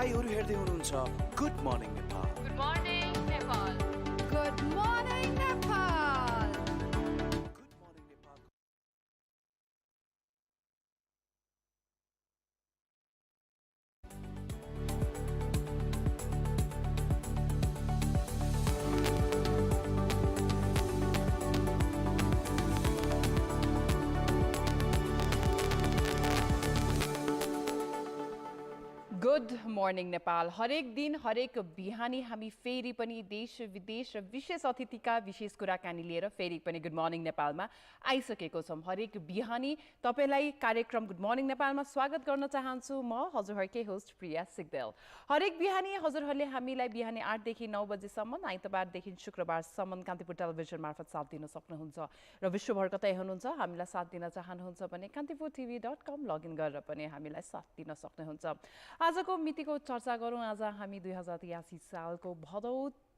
तपाईहरु हेर्दै हुनुहुन्छ good Morning Nepal. Good Morning Nepal. Good Morning Nepal. Good Morning Nepal. Good Morning Nepal. हरेक दिन हरेक बिहानी हामी फेरि पनि देश विदेश र विशेष अतिथिका विशेष कुराकानी लिएर फेरि पनि गुड मर्निङ नेपालमा आइसकेको छौँ। हरेक बिहानी तपाईलाई कार्यक्रम गुड मर्निङ नेपालमा स्वागत गर्न चाहन्छु म हजुरहरूकै होस्ट प्रिया सिग्देल। हरेक बिहानी हजुरहरूले हामीलाई बिहानी 8 देखि 9 बजेसम्म आइतबारदेखि शुक्रबारसम्म कान्तिपुर टेलिभिजन मार्फत साथ दिन सक्नुहुन्छ र विश्वभर कतै हुनुहुन्छ हामीलाई साथ दिन चाहनुहुन्छ भने kantipurtv.com लगइन गरेर पनि हामीलाई साथ दिन सक्नुहुन्छ। आजको मितिको चर्चा गरौँ। आज हामी 2083 सालको भदौ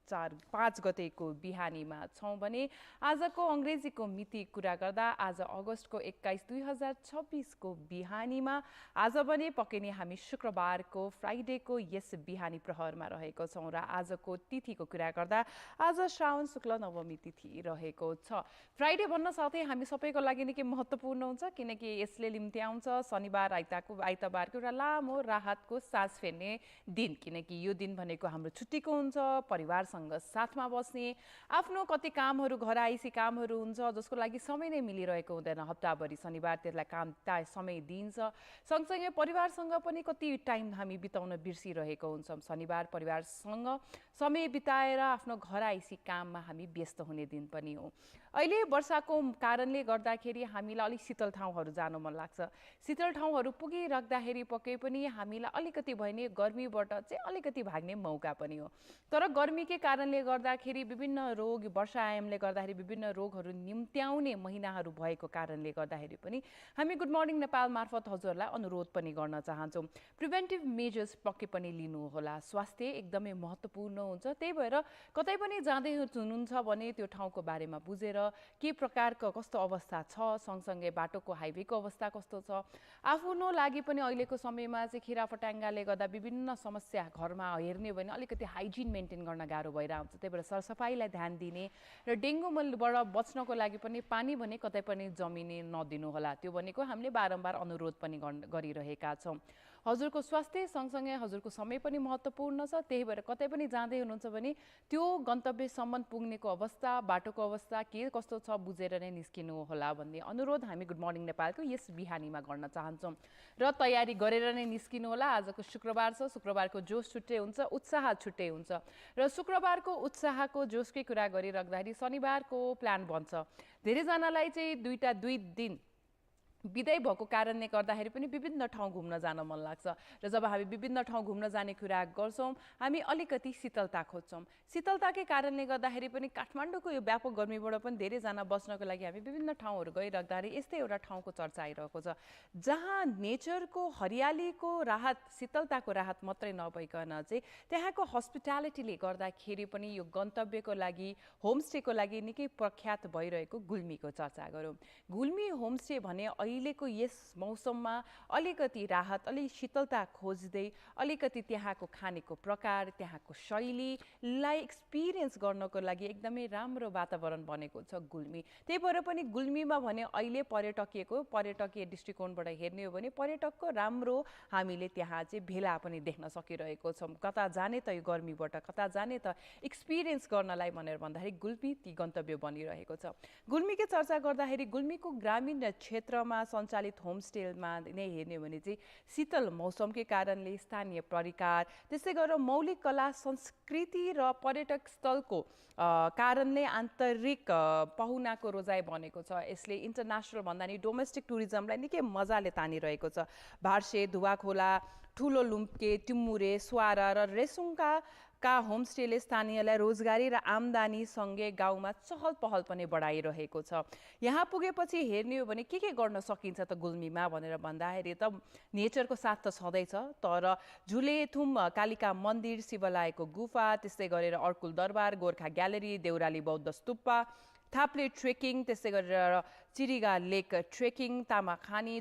4-5 गतेको बिहानीमा छौँ भने आजको अङ्ग्रेजीको मिति कुरा गर्दा आज अगस्तको 21 2026 को बिहानीमा आज पनि पक्कै नै हामी शुक्रबारको फ्राइडेको यस बिहानी प्रहरमा रहेको छौँ र आजको तिथिको कुरा गर्दा आज श्रावण शुक्ल नवमी तिथि रहेको छ। फ्राइडे भन्न साथै हामी सबैको लागि निकै महत्त्वपूर्ण हुन्छ किनकि यसले लिम्त्याउँछ शनिबार आइतबारको एउटा लामो राहतको सास फेर्ने दिन, किनकि यो दिन भनेको हाम्रो छुट्टीको हुन्छ, परिवार साथमा बस्ने, आफ्नो कति कामहरू घर आइसी कामहरू हुन्छ जसको लागि समय नै मिलिरहेको हुँदैन हप्ताभरि, शनिबार त्यसलाई काम समय दिइन्छ। सँगसँगै परिवारसँग पनि कति टाइम हामी बिताउन बिर्सिरहेको हुन्छौँ। शनिबार परिवारसँग समय बिताएर आफ्नो घर आइसी काममा हामी व्यस्त हुने दिन पनि हो। अहिले वर्षाको कारणले गर्दाखेरि हामीलाई अलिक शीतल ठाउँहरू जानु मन लाग्छ। शीतल ठाउँहरू पुगिराख्दाखेरि पक्कै पनि हामीलाई अलिकति भए नि गर्मीबाट चाहिँ अलिकति भाग्ने मौका पनि हो। तर गर्मीकै कारणले गर्दाखेरि विभिन्न रोग, वर्षायामले गर्दाखेरि विभिन्न रोगहरू निम्त्याउने महिनाहरू भएको कारणले गर्दाखेरि पनि हामी गुड मर्निङ नेपाल मार्फत हजुरलाई अनुरोध पनि गर्न चाहन्छौँ। प्रिभेन्टिभ मेजर्स पक्कै पनि लिनुहोला। स्वास्थ्य एकदमै महत्त्वपूर्ण हुन्छ। त्यही भएर कतै पनि जाँदै हुनुहुन्छ भने त्यो ठाउँको बारेमा बुझेर के प्रकारको कस्तो अवस्था छ, सँगसँगै बाटोको हाइवेको अवस्था कस्तो छ, आफ्नो लागि पनि अहिलेको समयमा चाहिँ किराफट्याङ्गाले गर्दा विभिन्न समस्या घरमा हेर्ने भने अलिकति हाइजिन मेन्टेन गर्न गाह्रो भइरहेको हुन्छ। त्यही भएर सरसफाइलाई ध्यान दिने र डेङ्गु मलेरियाबाट बच्नको लागि पनि पानी भने कतै पनि जमिने नदिनु होला। त्यो भनेको हामीले बारम्बार अनुरोध पनि गरिरहेका छौँ। हजुरको स्वास्थ्य सँगसँगै हजुरको समय पनि महत्त्वपूर्ण छ। त्यही भएर कतै पनि जाँदै हुनुहुन्छ भने त्यो गन्तव्यसम्म पुग्नेको अवस्था, बाटोको अवस्था के कस्तो छ बुझेर नै निस्किनु होला भन्ने अनुरोध हामी गुड मर्निङ नेपालको यस बिहानीमा गर्न चाहन्छौँ र तयारी गरेर नै निस्किनु होला। आजको शुक्रबार छ, शुक्रबारको जोस छुट्टै हुन्छ, उत्साह छुट्टै हुन्छ र शुक्रबारको उत्साहको जोसकै कुरा गरिराख्दाखेरि शनिबारको प्लान बन्छ। धेरैजनालाई चाहिँ दुई दिन बिदाई भएको कारणले गर्दाखेरि पनि विभिन्न ठाउँ घुम्न जान मन लाग्छ र जब हामी विभिन्न ठाउँ घुम्न जाने कुरा गर्छौँ हामी अलिकति शीतलता खोज्छौँ। शीतलताकै कारणले गर्दाखेरि पनि काठमाडौँको यो व्यापक गर्मीबाट पनि धेरैजना बच्नको लागि हामी विभिन्न ठाउँहरू गइराख्दाखेरि यस्तै एउटा ठाउँको चर्चा आइरहेको छ जहाँ नेचरको हरियालीको राहत, शीतलताको राहत मात्रै नभइकन चाहिँ त्यहाँको हस्पिटालिटीले गर्दाखेरि पनि यो गन्तव्यको लागि, होमस्टेको लागि निकै प्रख्यात भइरहेको गुल्मीको चर्चा गरौँ। गुल्मी होमस्टे भने अहिलेको यस मौसममा अलिकति राहत, अलिक शीतलता खोज्दै अलिकति त्यहाँको खानेको प्रकार, त्यहाँको शैलीलाई एक्सपिरियन्स गर्नको लागि एकदमै राम्रो वातावरण बनेको छ गुल्मी। त्यही भएर पनि गुल्मीमा भने अहिले पर्यटकीय दृष्टिकोणबाट हेर्ने हो भने पर्यटकको राम्रो हामीले त्यहाँ चाहिँ भेला पनि देख्न सकिरहेको छौँ। कता जाने त यो गर्मीबाट, कता जाने त एक्सपिरियन्स गर्नलाई भनेर भन्दाखेरि गुल्मी ती गन्तव्य बनिरहेको छ। गुल्मीकै चर्चा गर्दाखेरि गुल्मीको ग्रामीण क्षेत्रमा सञ्चालित होमस्टेमा नै हेर्ने भने चाहिँ शीतल मौसमकै कारणले स्थानीय परिकार, त्यसै गरेर मौलिक कला संस्कृति र पर्यटक स्थलको कारणले आन्तरिक पहुनाको रोजाइ बनेको छ। यसले इन्टरनेसनल भन्दा नि डोमेस्टिक टुरिज्मलाई निकै मजाले तानिरहेको छ। भार्से, धुवाखोला, ठुलो लुम्के, टिमुरे, स्वारा र रेसुङका होमस्टेले स्थानीयलाई रोजगारी र आम्दानीसँगै गाउँमा चहल पहल पनि बढाइरहेको छ। यहाँ पुगेपछि हेर्ने हो भने के गर्न सकिन्छ त गुल्मीमा भनेर भन्दाखेरि त नेचरको साथ त छँदैछ, तर झुलेथुम कालिका मन्दिर, शिवलायको गुफा, त्यस्तै गरेर अर्कुल दरबार, गोर्खा ग्यालेरी, देउराली बौद्ध स्तूपा, थाप्ले ट्रेकिङ, त्यसै गरेर चिरिगा लेक ट्रेकिङ, तामाखानी,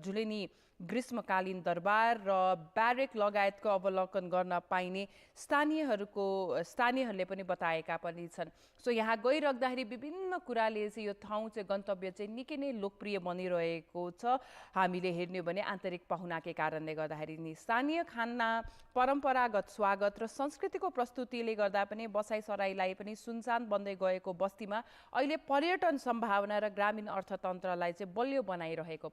झुलेनी ग्रीष्मकालीन दरबार र ब्यारेक लगायतको अवलोकन गर्न पाइने स्थानीयहरूले पनि बताएका पनि छन्। सो यहाँ गइराख्दाखेरि विभिन्न कुराले चाहिँ यो ठाउँ चाहिँ गन्तव्य चाहिँ निकै नै लोकप्रिय बनिरहेको छ। हामीले हेर्ने हो भने आन्तरिक पाहुनाकै कारणले गर्दाखेरि नि स्थानीय खाना, परम्परागत स्वागत र संस्कृतिको प्रस्तुतिले गर्दा पनि बसाइसराईलाई पनि सुनसान बन्दै गएको बस्तीमा अहिले पर्यटन सम्भावना र ग्रामीण अर्थतन्त्रलाई चाहिँ बलियो बनाइरहेको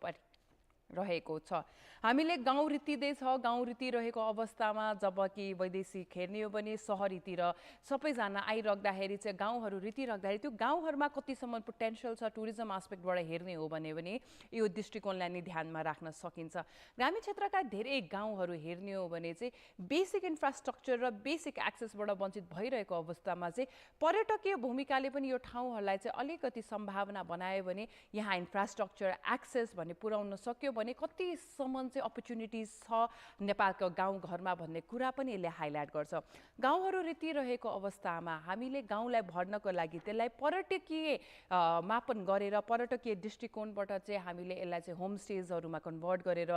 छ। हामीले गाउँ रीतिदैछ, गाउँ रीति रहेको अवस्थामा जबकि वैदेशिक हेर्ने हो भने सहरीतिर सबैजना आइराख्दाखेरि चाहिँ गाउँहरू रीति राख्दाखेरि त्यो गाउँहरूमा कतिसम्म पोटेन्सियल छ टुरिज्म एस्पेक्टबाट हेर्ने हो भने यो दृष्टिकोणलाई नै ध्यानमा राख्न सकिन्छ। ग्रामीण क्षेत्रका धेरै गाउँहरू हेर्ने हो भने चाहिँ बेसिक इन्फ्रास्ट्रक्चर र बेसिक एक्सेसबाट वञ्चित भइरहेको अवस्थामा चाहिँ पर्यटकीय भूमिकाले पनि यो ठाउँहरूलाई चाहिँ अलिकति सम्भावना बनायो भने यहाँ इन्फ्रास्ट्रक्चर एक्सेस भन्ने पुर्याउन सक्यो भने कतिसम्म चाहिँ अपर्च्युनिटिज छ नेपालको गाउँघरमा भन्ने कुरा पनि यसले हाइलाइट गर्छ। गाउँहरू रीति रहेको अवस्थामा हामीले गाउँलाई भर्नको लागि त्यसलाई पर्यटकीय मापन गरेर पर्यटकीय दृष्टिकोणबाट चाहिँ हामीले यसलाई चाहिँ होमस्टेजहरूमा कन्भर्ट गरेर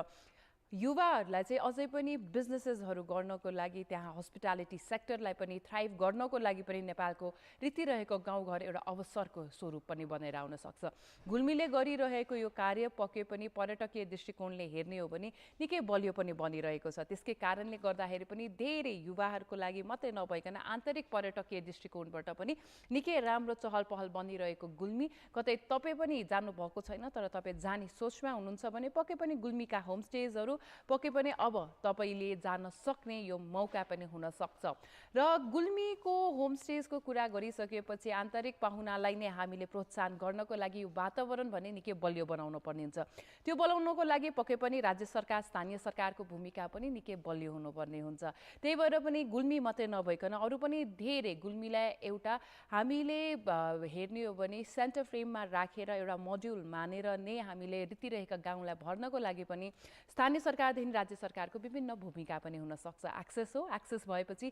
युवाहरूलाई चाहिँ अझै पनि बिजनेसेसहरू गर्नको लागि त्यहाँ हस्पिटालिटी सेक्टरलाई पनि थ्राइभ गर्नको लागि पनि नेपालको रीति रहेको गाउँघर एउटा अवसरको स्वरूप पनि बनेर आउन सक्छ। गुल्मीले गरिरहेको यो कार्य पक्कै पनि पर्यटकीय दृष्टिकोणले हेर्ने हो भने निकै बलियो पनि बनिरहेको छ। त्यसकै कारणले गर्दाखेरि पनि धेरै युवाहरूको लागि मात्रै नभइकन आन्तरिक पर्यटकीय दृष्टिकोणबाट पनि निकै राम्रो चहल पहल बनिरहेको गुल्मी कतै तपाईँ पनि जानुभएको छैन तर तपाईँ जाने सोचमा हुनुहुन्छ भने पक्कै पनि गुल्मीका होमस्टेजहरू पक्कै पनि अब तपाईले जान सक्ने यो मौका पनि हुन सक्छ। र गुल्मीको होमस्टेजको कुरा गरिसकेपछि आन्तरिक पाहुनालाई नै हामीले प्रोत्साहन गर्नको लागि यो वातावरण भने निकै बलियो बनाउनु पर्ने हुन्छ। त्यो बनाउनको लागि पक्कै पनि राज्य सरकार, स्थानीय सरकारको भूमिका पनि निकै बलियो हुनुपर्ने हुन्छ। त्यही भएर पनि गुल्मी मात्रै नभइकन अरू पनि धेरै गुल्मीलाई एउटा हामीले हेर्ने हो भने सेन्टर फ्रेममा राखेर एउटा मोड्युल मानेर नै हामीले रीतिरहेका गाउँलाई भर्नको लागि पनि स्थानीय सरकारदेखि राज्य सरकारको विभिन्न भूमिका पनि हुन सक्छ। एक्सेस हो, एक्सेस भएपछि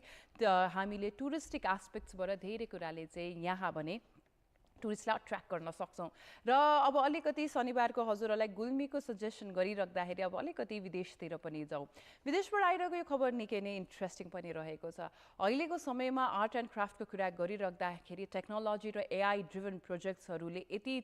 हामीले टुरिस्टिक एस्पेक्ट्सबाट धेरै कुराले चाहिँ यहाँ भने टुरिस्टलाई अट्र्याक्ट गर्न सक्छौँ। र अब अलिकति शनिबारको हजुरहरूलाई गुल्मीको सजेसन गरिराख्दाखेरि अब अलिकति विदेशतिर पनि जाउँ। विदेशबाट आइरहेको यो खबर निकै नै इन्ट्रेस्टिङ पनि रहेको छ। अहिलेको समयमा आर्ट एन्ड क्राफ्टको कुरा गरिराख्दाखेरि टेक्नोलोजी र एआई ड्रिभन प्रोजेक्ट्सहरूले यति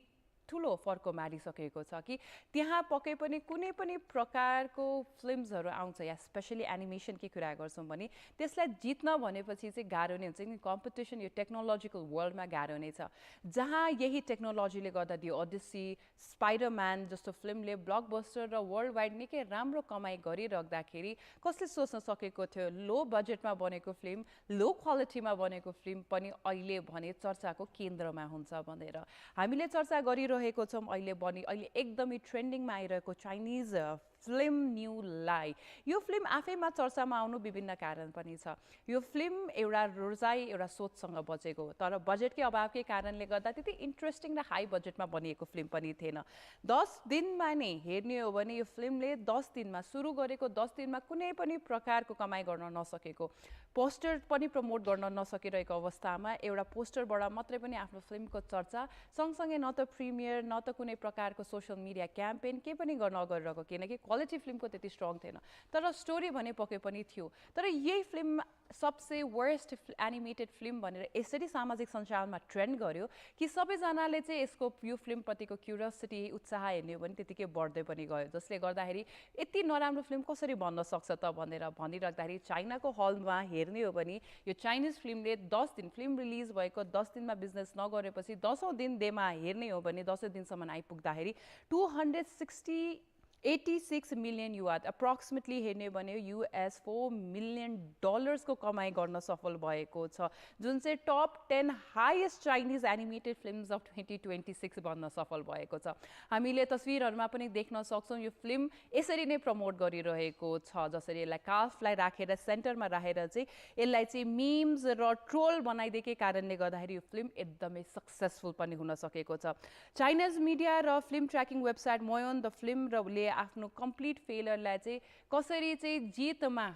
ठुलो फर्को मारिसकेको छ कि त्यहाँ पक्कै पनि कुनै पनि प्रकारको फिल्म्सहरू आउँछ या स्पेसली एनिमेसनकै कुरा गर्छौँ भने त्यसलाई जित्न भनेपछि चाहिँ गाह्रो नै हुन्छ कि कम्पिटिसन यो टेक्नोलोजिकल वर्ल्डमा गाह्रो नै छ। जहाँ यही टेक्नोलोजीले गर्दा दि ओडिसी, स्पाइडरम्यान जस्तो फिल्मले ब्लकबस्टर र वर्ल्ड वाइड निकै राम्रो कमाइ गरिराख्दाखेरि कसले सोच्न सकेको थियो लो बजेटमा बनेको फिल्म, लो क्वालिटीमा बनेको फिल्म पनि अहिले भने चर्चाको केन्द्रमा हुन्छ भनेर। हामीले चर्चा गरिरहेको छौँ अहिले एकदमै ट्रेन्डिङमा आइरहेको चाइनिज फिल्म न्यू लाई। यो फिल्म आफैमा चर्चामा आउनु विभिन्न कारण पनि छ। यो फिल्म एउटा रोजाइ एउटा सोचसँग बचेको हो तर बजेटकै अभावकै कारणले गर्दा त्यति इन्ट्रेस्टिङ र हाई बजेटमा बनिएको फिल्म पनि थिएन। 10 दिनमा नै हेर्ने हो भने यो फिल्मले 10 दिनमा सुरु गरेको 10 दिनमा कुनै पनि प्रकारको कमाइ गर्न नसकेको, पोस्टर पनि प्रमोट गर्न नसकिरहेको अवस्थामा एउटा पोस्टरबाट मात्रै पनि आफ्नो फिल्मको चर्चा सँगसँगै न त प्रिमियर न त कुनै प्रकारको सोसियल मिडिया क्याम्पेन केही पनि नगरिरहेको, किनकि क्वालिटी फिल्मको त्यति स्ट्रङ थिएन तर स्टोरी भने पक्कै पनि थियो। तर यही फिल्म सबसे वर्स्ट एनिमेटेड फिल्म भनेर यसरी सामाजिक सञ्जालमा ट्रेन्ड गर्यो कि सबैजनाले चाहिँ यसको यो फिल्मप्रतिको क्युरियोसिटी, उत्साह हेर्ने हो भने त्यतिकै बढ्दै पनि गयो, जसले गर्दाखेरि यति नराम्रो फिल्म कसरी बन्न सक्छ त भनेर भनिराख्दाखेरि चाइनाको हलमा हेर्ने हो भने यो चाइनिज फिल्मले 10 दिन फिल्म रिलिज भएको 10 दिनमा बिजनेस नगरेपछि 10औँ दिनमा हेर्ने हो भने 10औँ दिनसम्म आइपुग्दाखेरि 86 मिलियन युवा अप्रोक्सिमेटली हेर्ने भने US $4 मिलियन को कमाइ गर्न सफल भएको छ, जुन चाहिँ top 10 highest Chinese animated films of 2026 बन्न सफल भएको छ। हामीले तस्विरहरूमा पनि देख्न सक्छौँ यो फिल्म यसरी नै प्रमोट गरिरहेको छ, जसरी यसलाई काफलाई राखेर सेन्टरमा राखेर चाहिँ यसलाई चाहिँ मिम्स र ट्रोल बनाइदिएकै कारणले गर्दाखेरि यो फिल्म एकदमै सक्सेसफुल पनि हुन सकेको छ। चाइनिज मिडिया र फिल्म ट्र्याकिङ वेबसाइट समयम द फिल्म रले आफ्नो कम्प्लिट फेलरलाई चाहिँ कसरी चाहिँ जितमा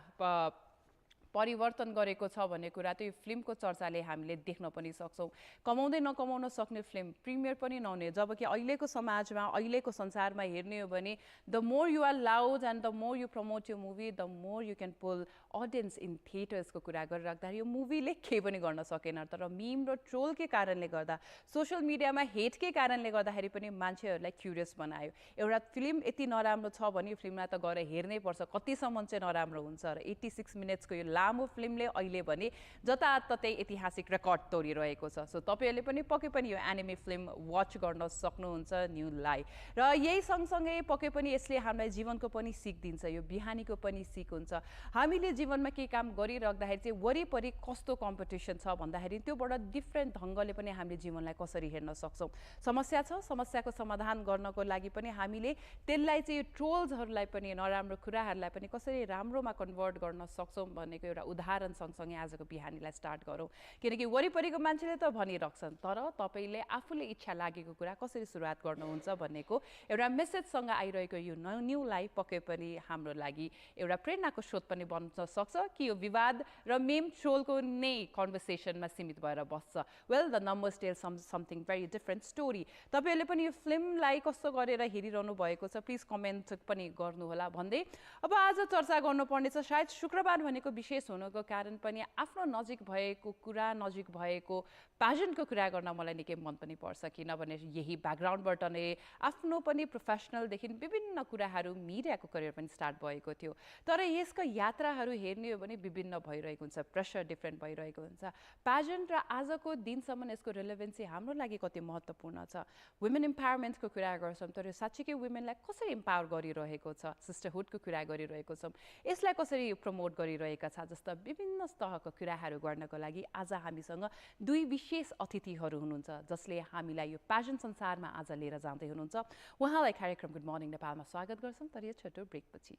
परिवर्तन गरेको छ भन्ने कुरा त यो फिल्मको चर्चाले हामीले देख्न पनि सक्छौँ। कमाउँदै नकमाउन सक्ने फिल्म प्रिमियर पनि नहुने, जबकि अहिलेको समाजमा अहिलेको संसारमा हेर्ने हो भने the more you are loud and the more you promote यो movie the more you can pull audience in थिएटर्सको कुरा गरिराख्दाखेरि यो मुभीले केही पनि गर्न सकेन। तर मिम र ट्रोलकै कारणले गर्दा, सोसियल मिडियामा हेटकै कारणले गर्दाखेरि पनि मान्छेहरूलाई क्युरियस बनायो। एउटा फिल्म यति नराम्रो छ भने यो फिल्मलाई त गएर हेर्नै पर्छ, कतिसम्म चाहिँ नराम्रो हुन्छ। र 86 मिनट्सको यो लामो फिल्मले अहिले भने जताततै ऐतिहासिक रेकर्ड तोडिरहेको छ। सो तपाईँहरूले पनि पक्कै पनि यो एनिमे फिल्म वाच गर्न सक्नुहुन्छ न्यूलाई। र यही सँगसँगै पक्कै पनि यसले हामीलाई जीवनको पनि सिक दिन्छ, यो बिहानीको पनि सिक हुन्छ। हामीले जीवनमा केही काम गरिराख्दाखेरि चाहिँ वरिपरि कस्तो कम्पिटिसन छ भन्दाखेरि त्योबाट डिफ्रेन्ट ढङ्गले पनि हामीले जीवनलाई कसरी हेर्न सक्छौँ। समस्या छ, समस्याको समाधान गर्नको लागि पनि हामीले त्यसलाई चाहिँ यो ट्रोल्सहरूलाई पनि नराम्रो कुराहरूलाई पनि कसरी राम्रोमा कन्भर्ट गर्न सक्छौँ भन्नेको एउटा उदाहरण सँगसँगै आजको बिहानीलाई स्टार्ट गरौँ। किनकि वरिपरिको मान्छेले त भनिराख्छन्, तर तपाईँले आफूले इच्छा लागेको कुरा कसरी सुरुवात गर्नुहुन्छ भन्नेको एउटा मेसेजसँग आइरहेको यो न्यूलाई पक्कै पनि हाम्रो लागि एउटा प्रेरणाको स्रोत पनि बन्न सक्छ कि यो विवाद र मेम ट्रोलको नै कन्भर्सेसनमा सीमित भएर बस्छ। Well, the numbers tell something very different story. तपाईँहरूले पनि यो फिल्मलाई कस्तो गरेर हेरिरहनु भएको छ प्लिज कमेन्ट पनि गर्नुहोला भन्दै अब आज चर्चा गर्नुपर्ने छ सायद शुक्रबार भनेको विशेष हुनुको कारण पनि आफ्नो नजिक भएको कुरा, नजिक भएको प्याजनको कुरा गर्न मलाई निकै मन पनि पर्छ। किनभने यही ब्याकग्राउन्डबाट नै आफ्नो पनि प्रोफेसनलदेखि विभिन्न कुराहरू मिडियाको करियर पनि स्टार्ट भएको थियो। तर यसको यात्राहरू हेर्ने हो भने विभिन्न भइरहेको हुन्छ, प्रेसर डिफ्रेन्ट भइरहेको हुन्छ। प्याजेन्ट र आजको दिनसम्म यसको रिलेभेन्सी हाम्रो लागि कति महत्त्वपूर्ण छ। वुमेन इम्पावरमेन्टको कुरा गर्छौँ, तर साँच्चीकै वुमेनलाई कसरी इम्पावर गरिरहेको छ, सिस्टरहुडको कुरा गरिरहेको छौँ, यसलाई कसरी प्रमोट गरिरहेका छ जस्ता विभिन्न तहका कुराहरू गर्नको लागि आज हामीसँग दुई विशेष अतिथिहरू हुनुहुन्छ जसले हामीलाई यो प्याजन संसारमा आज लिएर जाँदै हुनुहुन्छ। उहाँलाई कार्यक्रम गुड मर्निङ नेपालमा स्वागत गर्छौँ, तर यो छोटो ब्रेकपछि।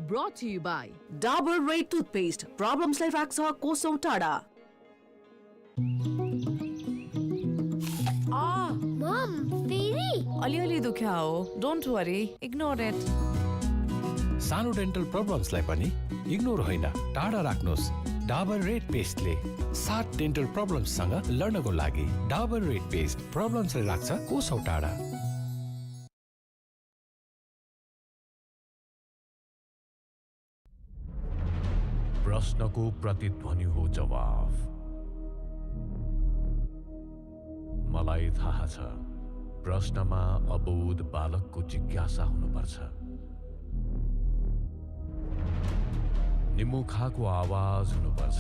Brought to you by Dabur Red Toothpaste. Problems like राख्छ कोसौं टाढा। Mom, फेरि? अलिअलि दुख्या हो, डोन्ट वरी, इग्नोर इट। सानो डेन्टल प्रब्लम्सलाई पनि इग्नोर होइन, टाढा राख्नुहोस्। डाबर रेड पेस्टले 7 डेन्टल प्रब्लम्ससँग लड्नको लागि। डाबर रेड पेस्ट प्रब्लम्सलाई राख्छ कोसौं टाढा। प्रश्नको प्रतिध्वनि हो जवाफ। मलाई थाहा छ प्रश्नमा अबोध बालकको जिज्ञासा हुनुपर्छ। निमुखाको आवाज हुनुपर्छ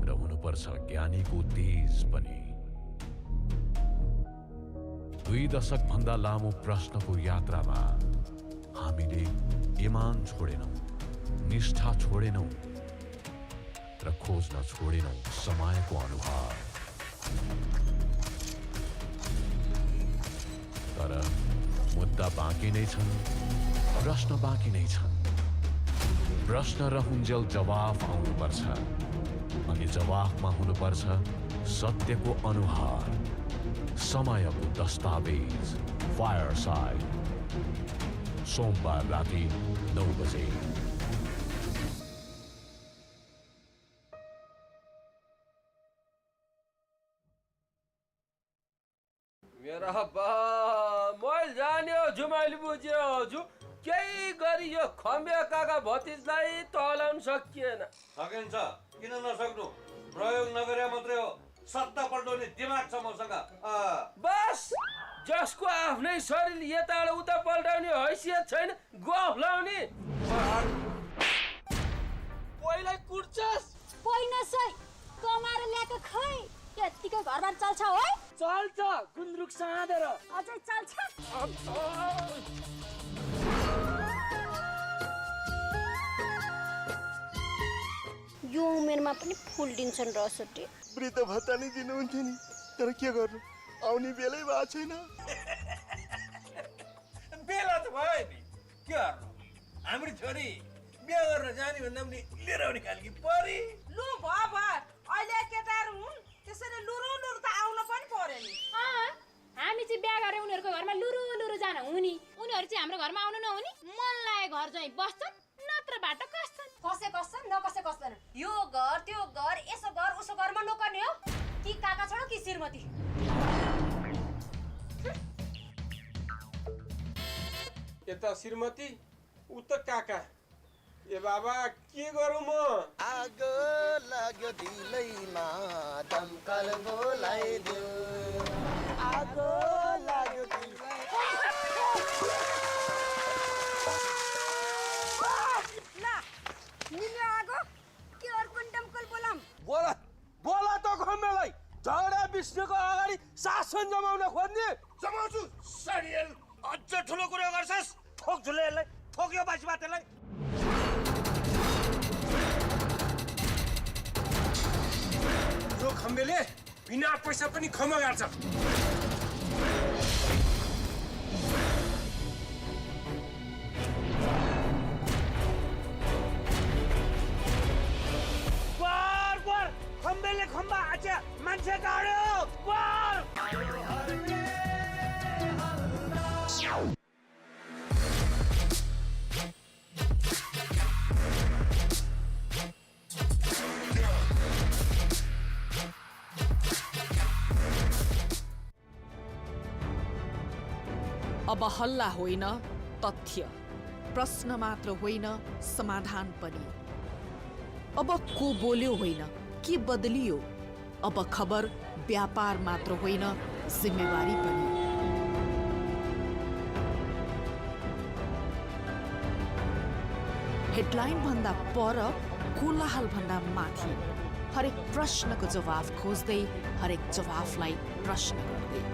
र हुनुपर्छ ज्ञानीको तेज पनि। 2 दशक भन्दा लामो प्रश्नको यात्रामा हामीले ईमान छोडेनौं, निष्ठा छोडेनौं र खोज्न छोडेनौं समयको अनुहार। तर मुद्दा बाँकी नै छन्, प्रश्न बाँकी नै छन्। प्रश्न रहुन्जेल जवाफ आउनुपर्छ अनि जवाफमा हुनुपर्छ सत्यको अनुहार। समयको दस्तावेज फायरसाइड, सोमबार राति 9 बजे। मेरा मैले जान्यो जुमाइली बुझ्यो हजुर, केही गरी यो खम्बिया काका भतिजलाई तलाउन सकिएन। सकिन्छ, किन नसक्नु? प्रयोग नगरे मात्रै हो, सत्ता पल्टाउने दिमाग छ मसँग। बस जसको आफ्नै शरीर यताबाट उता पल्टाउने हैसियत छैन, गफ लाउने। पहिला कुर्छस् पहिना सही कमाएर ल्याएको खै यतिकै घरबार चल्छ हो? चल्छ, गुन्द्रुक साँधेर अझै चल्छ? यो उमेरमा पनि फुल दिन्छन् रसोटी। वृद्ध भत्ता नै दिनुहुन्थ्यो नि, तर के गर्नु, आउने बेलै भएको छैन। बेला त भयो नि, के गर्नु? हाम्रो छोरी बिहा गर्न जाने भन्दा पनि लिएर आउने खालकी परी। लु भयो अहिले केटाहरू हुन्, त्यसरी लुरु लुरु त आउन पनि पर्यो नि। हामी अनि चाहिँ बिहा गरेर उनीहरूको घरमा लुरु लुरु जान हुने उनीहरू चाहिँ हाम्रो घरमा आउनु नहुने मन लागे घर चाहिँ बस्छन् नत्र बाटो कस्छन् कसछन् नकसे कस्दैन यो घर त्यो घर यसो घर उसो घरमा नोकर्ने हो कि काका छोडो कि श्रीमती यता श्रीमती उता काका ए बाबा के गरौँ म आगो लाग्यो दिलैमा दमकल बोलाइदियो आगो लाग्यो निलो आगो के अर्को दमकल बोलाम बोला बोला त खम्मेलाई झगडा बिस्नेको अगाडि शासन जमाउन खोज्ने जमाउँछु सडियल अझ ठुलो कुरा गर्छस् ठोक झुले यसलाई ठोक्यो बासी बातेलाई यो खम्बेले बिना पैसा पनि खम्मा गाड्छ खम्बेले खम्बा आच्या मान्छे गाड्यो अब हल्ला होइन तथ्य प्रश्न मात्र होइन समाधान पनि अब को बोल्यो होइन के बदलियो अब खबर व्यापार मात्र होइन जिम्मेवारी पनि हेडलाइन भन्दा पर कोलाहल भन्दा माथि हरेक प्रश्नको जवाफ खोज्दै हरेक जवाफलाई प्रश्न गर्दै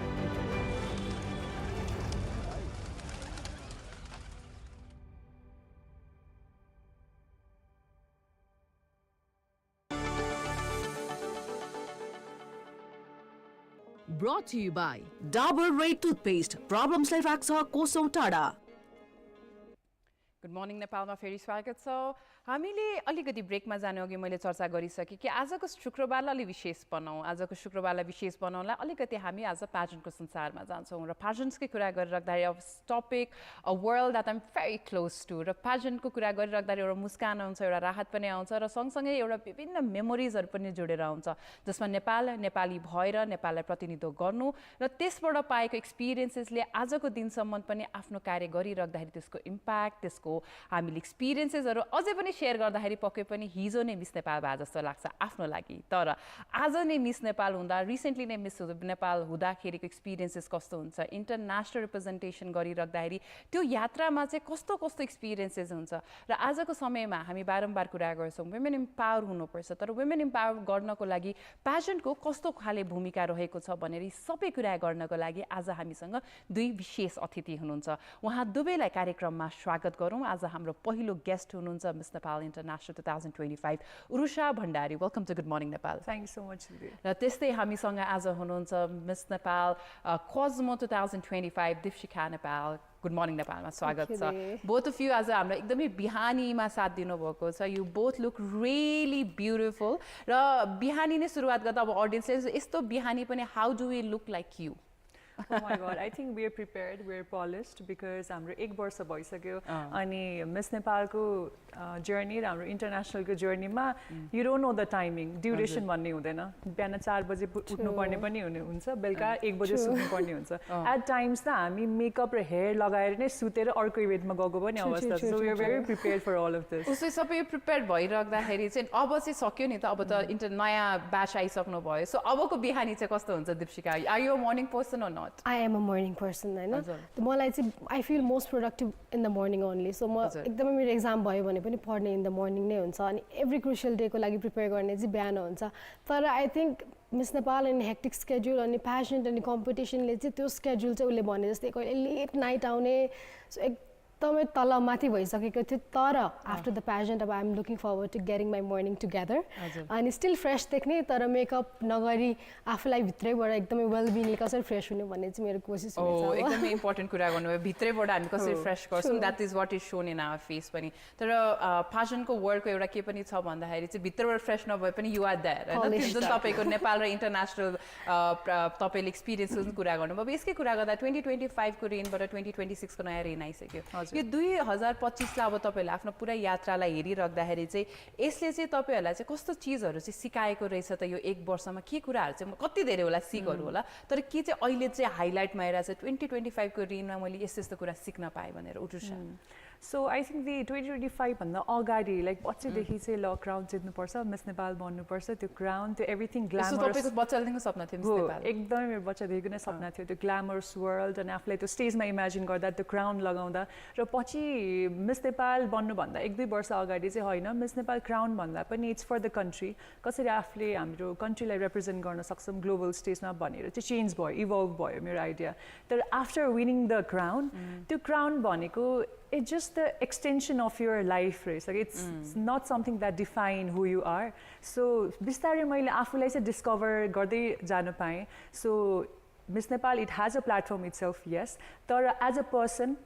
Brought to you by Dabur Red Toothpaste. Problems like राख्छ कोसौं टाढा. गुड मर्निङ नेपालमा फेरि स्वागत छ हामीले अलिकति ब्रेकमा जानु अघि मैले चर्चा गरिसकेँ कि आजको शुक्रबारलाई अलि विशेष बनाऊँ आजको शुक्रबारलाई विशेष बनाउनलाई अलिकति हामी आज प्याजन्टको संसारमा जान्छौँ र प्याजन्ट्सकै कुरा गरिराख्दाखेरि अब topic a world that I'm very close to र प्याजन्टको कुरा गरिराख्दाखेरि एउटा मुस्कान आउँछ एउटा राहत पनि आउँछ र सँगसँगै एउटा विभिन्न मेमोरिजहरू पनि जोडेर आउँछ जसमा नेपाली भएर नेपाललाई प्रतिनिधित्व गर्नु र त्यसबाट पाएको एक्सपिरियन्सेसले आजको दिनसम्म पनि आफ्नो कार्य गरिराख्दाखेरि त्यसको इम्प्याक्ट त्यसको हामीले एक्सपिरियन्सेसहरू अझै पनि सेयर गर्दाखेरि पक्कै पनि हिजो नै मिस नेपाल भए जस्तो लाग्छ आफ्नो लागि तर आज नै मिस नेपाल हुँदा रिसेन्टली नै मिस नेपाल हुँदाखेरिको एक्सपिरियन्सेस कस्तो हुन्छ इन्टरनेसनल रिप्रेजेन्टेसन गरिराख्दाखेरि त्यो यात्रामा चाहिँ कस्तो कस्तो एक्सपिरियन्सेस हुन्छ र आजको समयमा हामी बारम्बार कुरा गर्छौँ वुमेन इम्पावर हुनुपर्छ तर वुमेन इम्पावर गर्नको लागि प्याजन्टको कस्तो खाले भूमिका रहेको छ भनेर सबै कुरा गर्नको लागि आज हामीसँग दुई विशेष अतिथि हुनुहुन्छ उहाँ दुवैलाई कार्यक्रममा स्वागत गरौँ आज हाम्रो पहिलो गेस्ट हुनुहुन्छ Miss Nepal International 2025 Urusha Bhandari welcome to Good Morning Nepal thank you so much र त्यस्तै हामीसँग आज हुनुहुन्छ Miss Nepal Cosmo 2025 Deepshikha Nepal good morning नेपालमा स्वागत छ बोथ अफ यु आज हाम्रो एकदमै बिहानीमा साथ दिनुभएको छ you both look really beautiful र बिहानी नै सुरुवात गर्दा अब अडियन्सले यस्तो बिहानी पनि how do we look like you Oh my God, I think we are prepared, we are polished because हाम्रो 1 वर्ष भइसक्यो अनि मिस नेपालको जर्नी र हाम्रो इन्टरनेसनलको जर्नीमा you don't know the timing duration भन्ने हुँदैन बिहान 4 बजे उठ्नुपर्ने पनि हुन्छ बेलुका 1 बजे सुत्नुपर्ने हुन्छ एट टाइम्स त हामी मेकअप र हेयर लगाएर नै सुतेर अर्को इभेन्टमा गएको पनि अवस्था छ so we are very prepared for all of this उसै सबै प्रिपेयर भइराख्दाखेरि चाहिँ अब चाहिँ सक्यो नि त अब त नयाँ ब्याच आइसक्नु भयो सो अबको बिहानी चाहिँ कस्तो हुन्छ Deepshikha are you a morning person or not I am a morning person हैन मलाई चाहिँ I feel most productive in the morning only so म एकदमै मेरो एक्जाम भयो भने पनि पढ्ने इन द मर्निङ नै हुन्छ अनि एभ्री क्रुशियल डे को लागि प्रिपेयर गर्ने चाहिँ बिहान हुन्छ तर आई थिंक मिस नेपाल अनि हेक्टिक स्केड्युल अनि प्यासनेट अनि कम्पिटिसनले चाहिँ त्यो स्केड्युल चाहिँ उसले भने जस्तै कहिले लेट नाइट आउने सो एकदमै तल माथि भइसकेको थियो तर आफ्टर द पेजेन्ट अब I'm looking forward to getting my morning together अनि स्टिल फ्रेस देख्ने तर मेकअप नगरी आफूलाई भित्रैबाट एकदमै वेलबिङले कसरी फ्रेस हुने भन्ने चाहिँ मेरो कोसिस हुन्छ एकदमै इम्पोर्टेन्ट कुरा गर्नुभयो भित्रैबाट हामी कसरी फ्रेस गर्छौँ that is what is shown in our face पनि तर फेसनको वर्डको एउटा के पनि छ भन्दाखेरि चाहिँ भित्रबाट फ्रेस नभए पनि यु आर देयर होइन जुन तपाईँको नेपाल र इन्टरनेसनल तपाईँले एक्सपिरियन्स कुरा गर्नुभयो अब यसकै कुरा गर्दा 2025 को रेनबाट 2026 को नयाँ रेन आइसक्यो यो 2025 लाई अब तपाईँहरूले आफ्नो पुरा यात्रालाई हेरिराख्दाखेरि चाहिँ यसले चाहिँ तपाईँहरूलाई चाहिँ कस्तो चिजहरू चाहिँ सिकाएको रहेछ त यो एक वर्षमा के कुराहरू चाहिँ कति धेरै होला सिकहरू होला तर के चाहिँ अहिले चाहिँ हाइलाइटमा आइरहेको छ 2025 को रेनमा मैले यस्तो यस्तो कुरा सिक्न पाएँ भनेर उठुसा सो आई थिङ्क दि 2025 भन्दा अगाडि लाइक बच्चैदेखि चाहिँ ल क्राउन जित्नुपर्छ मिस नेपाल बन्नुपर्छ त्यो क्राउन त्यो एभ्रिथिङ ग्ल्यामरस बच्चादेखिको सपना थियो मिस नेपाल एकदमै मेरो बच्चादेखिको नै सपना थियो त्यो ग्ल्यामरस वर्ल्ड अनि आफूलाई त्यो स्टेजमा इमेजिन गर्दा त्यो क्राउन लगाउँदा र पछि मिस नेपाल बन्नुभन्दा 1-2 वर्ष अगाडि चाहिँ होइन मिस नेपाल क्राउन भन्दा पनि इट्स फर द कन्ट्री कसरी आफूले हाम्रो कन्ट्रीलाई रिप्रेजेन्ट गर्न सक्छौँ ग्लोबल स्टेजमा भनेर चाहिँ चेन्ज भयो इभल्भ भयो मेरो आइडिया तर आफ्टर विनिङ द क्राउन त्यो क्राउन भनेको it's just the extension of your life race like it's not something that define who you are so bistarai मैले आफूलाई चाहिँ डिस्कभर गर्दै जान पाएँ so Miss Nepal it has a platform itself yes तर as a person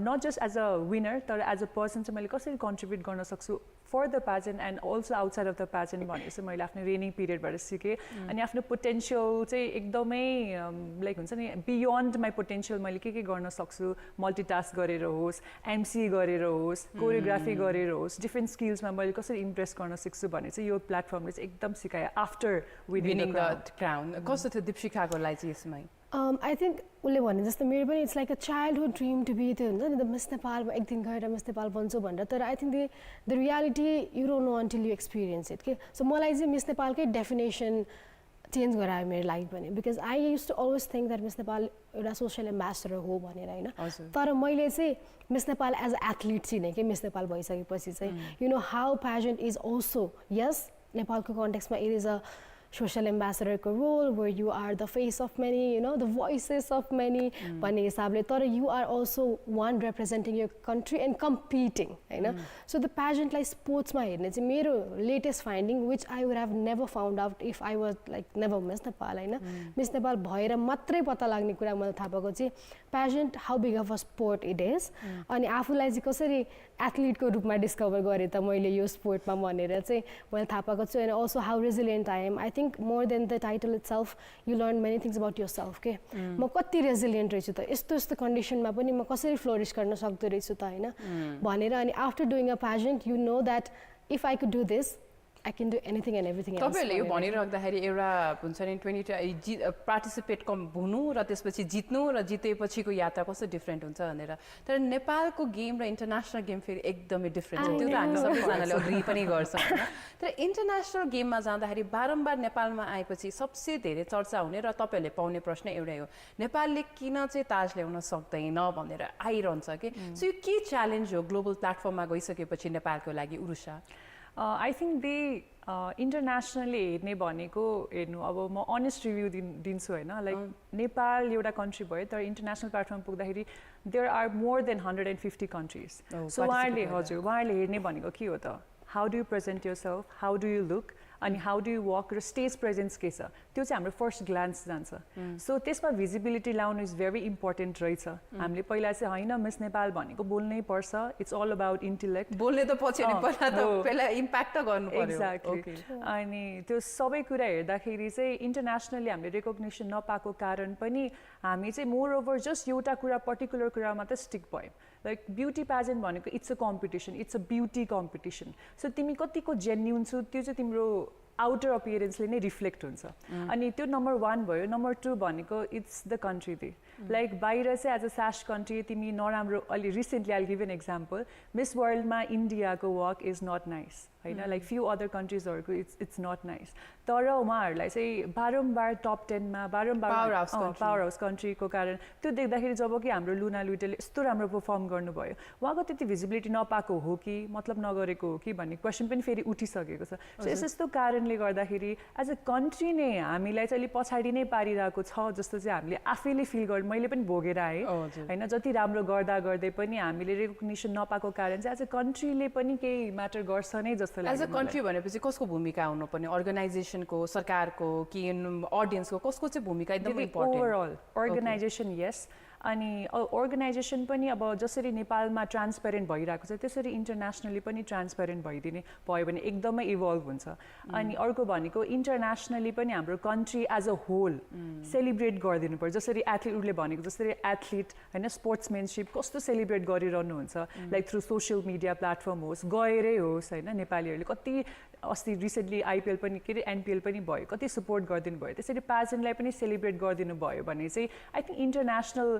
not just as a winner तर as a person चाहिँ मैले कसरी contribute गर्न सक्छु for the pageant and also outside of the pageant भने चाहिँ मैले आफ्नो रेनिङ पिरियडबाट सिकेँ अनि आफ्नो पोटेन्सियल चाहिँ एकदमै लाइक हुन्छ नि बियोन्ड माई पोटेन्सियल मैले के गर्न सक्छु मल्टिटास्क गरेर होस् एमसी गरेर होस् कोरियोग्राफी गरेर होस् डिफ्रेन्ट स्किल्समा मैले कसरी इम्प्रेस गर्न सिक्छु भने चाहिँ यो प्लेटफर्मले चाहिँ एकदम सिकायो आफ्टर विनिङ द क्राउन कस्तो थियो दीपशिखाको लागि चाहिँ यसमा आई थिङ्क उसले भने जस्तो मेरो पनि it's like a childhood dream to be त्यो हुन्छ नि त मिस नेपालमा एक दिन गएर मिस नेपाल बन्छु भनेर तर I think the reality you don't no until you experience it के सो मलाई चाहिँ मिस नेपालकै डेफिनेसन चेन्ज गरायो मेरो लाइफ भने because I used to always think that Miss Nepal एउटा सोसियल एम्बेसडर हो भनेर होइन तर मैले चाहिँ Miss Nepal as a athlete चिने कि मिस नेपाल भइसकेपछि चाहिँ you know how pageant is also यस नेपालको कन्टेक्समा it is a social ambassador ko role where you are the face of many you know the voices of many भन्ने हिसाबले तर you are also one representing your country and competing हैन so the pageant like sports मा हेर्ने चाहिँ मेरो latest finding which I would have never found out if I was like never Miss Nepal हैन Miss Nepal भएर मात्रै पत्ता लाग्ने कुरा मैले थाहा पाएको चाहिँ pageant how big of a sport it is अनि आफूलाई चाहिँ कसरी एथलिटको रूपमा डिस्कभर गरेँ त मैले यो स्पोर्टमा भनेर चाहिँ मैले थाहा पाएको छु and also how resilient I am I think more than the title itself you learn many things about yourself के म कति रेजिलियन्ट रहेछु त यस्तो यस्तो कन्डिसनमा पनि म कसरी फ्लोरिस गर्न सक्दो रहेछु त होइन भनेर अनि after doing a pageant you know that if I could do this I can do anything and everything else. तपाईले यो भनिराख्दाखेरि एउटा हुन्छ नि 20 पार्टिसिपेट हुनु र त्यसपछि जित्नु र जितेपछिको यात्रा कस्तो डिफरेन्ट हुन्छ भनेर तर नेपालको गेम र इन्टरनेसनल गेम फेरि एकदमै डिफरेन्ट छ त्यो त हामी सबैजनाले अग्री पनि गर्छौँ तर इन्टरनेसनल गेममा जाँदाखेरि बारम्बार नेपालमा आएपछि सबसे धेरै चर्चा हुने र तपाईहरूले पाउने प्रश्न एउटै हो नेपालले किन चाहिँ ताज ल्याउन सक्दैन भनेर आइरहन्छ कि सो यो के च्यालेन्ज हो ग्लोबल प्लेटफर्ममा गइसकेपछि नेपालको लागि Urusa I think they internationally हेर्ने भनेको हेर्नु अब म अनेस्ट रिभ्यू दिन्छु होइन लाइक नेपाल एउटा कन्ट्री भयो तर इन्टरनेसनल प्लेटफर्म पुग्दाखेरि there are more than 150 countries so उहाँहरूले हेर्ने भनेको के हो त how do you present yourself how do you look अनि हाउ डु यु वक र स्टेज प्रेजेन्स के छ त्यो चाहिँ हाम्रो फर्स्ट ग्लान्स जान्छ सो त्यसमा भिजिबिलिटी ल्याउनु इज भेरी इम्पोर्टेन्ट रहेछ हामीले पहिला चाहिँ होइन मिस नेपाल भनेको बोल्नै पर्छ इट्स अल अबाउट इन्टेलेक्ट बोल्ने त पछि पहिला इम्प्याक्ट त गर्नु पर्यो एक्ज्याक्टली अनि त्यो सबै कुरा हेर्दाखेरि चाहिँ इन्टरनेसनली हामीले रेकग्निसन नपाएको कारण पनि हामी चाहिँ मोर ओभर जस्ट एउटा कुरा पर्टिकुलर कुरा मात्रै स्टिक भयो लाइक ब्युटी पेजेन्ट भनेको it's a competition it's a beauty competition so तिमी कतिको जेन्युन छु त्यो चाहिँ तिम्रो आउटर अपियरेन्सले नै रिफ्लेक्ट हुन्छ अनि त्यो नम्बर 1 भयो नम्बर 2 भनेको it's the country they like बाहिर चाहिँ एज अ स्यास कन्ट्री तिमी नराम्रो अलि recently I give an example Miss वर्ल्डमा इन्डियाको वर्क इज नट नाइस होइन लाइक फ्यु अदर कन्ट्रिजहरूको इट्स नट नाइस तर उहाँहरूलाई चाहिँ बारम्बार टप 10 मा बारम्बार पावर हाउस कन्ट्रीको कारण त्यो देख्दाखेरि जब कि हाम्रो लुना लुइटेले यस्तो राम्रो पर्फर्म गर्नुभयो उहाँको त्यति भिजिबिलिटी नपाएको हो कि मतलब नगरेको हो कि भन्ने क्वेसन पनि फेरि उठिसकेको छ सो यस्तो कारण कारणले गर्दाखेरि एज अ कन्ट्री नै हामीलाई चाहिँ अलिक पछाडि नै पारिरहेको छ जस्तो चाहिँ हामीले आफैले फिल गर्नु मैले पनि भोगेर आएँ होइन जति राम्रो गर्दा गर्दै पनि हामीले रेकग्निसन नपाएको कारण चाहिँ एज अ कन्ट्रीले पनि केही म्याटर गर्छ नै जस्तो लाग्छ एज अ कन्ट्री भनेपछि कसको भूमिका हुनुपर्ने अर्गनाइजेसनको सरकारको कि अडियन्सको कसको चाहिँ भूमिका एकदम इम्पोर्टेन्ट ओभरअल अर्गनाइजेसन यस अनि अर्गनाइजेसन पनि अब जसरी नेपालमा ट्रान्सपेरेन्ट भइरहेको छ त्यसरी इन्टरनेसनली पनि ट्रान्सपेरेन्ट भइदिने भयो भने एकदमै इभल्भ हुन्छ अनि अर्को भनेको इन्टरनेसनली पनि हाम्रो country as a whole celebrate गरिदिनु पर्छ जसरी एथलिटहरूले भनेको जसरी एथलिट होइन स्पोर्ट्समेनसिप कस्तो सेलिब्रेट गरिरहनुहुन्छ like through social media platform होस् गएरै होस् होइन नेपालीहरूले कति अस्ति रिसेन्टली आइपिएल पनि के अरे एनपिएल पनि भयो कति सपोर्ट गरिदिनु भयो त्यसरी प्याजेन्टलाई पनि सेलिब्रेट गरिदिनु भयो भने चाहिँ आई थिङ्क इन्टरनेसनल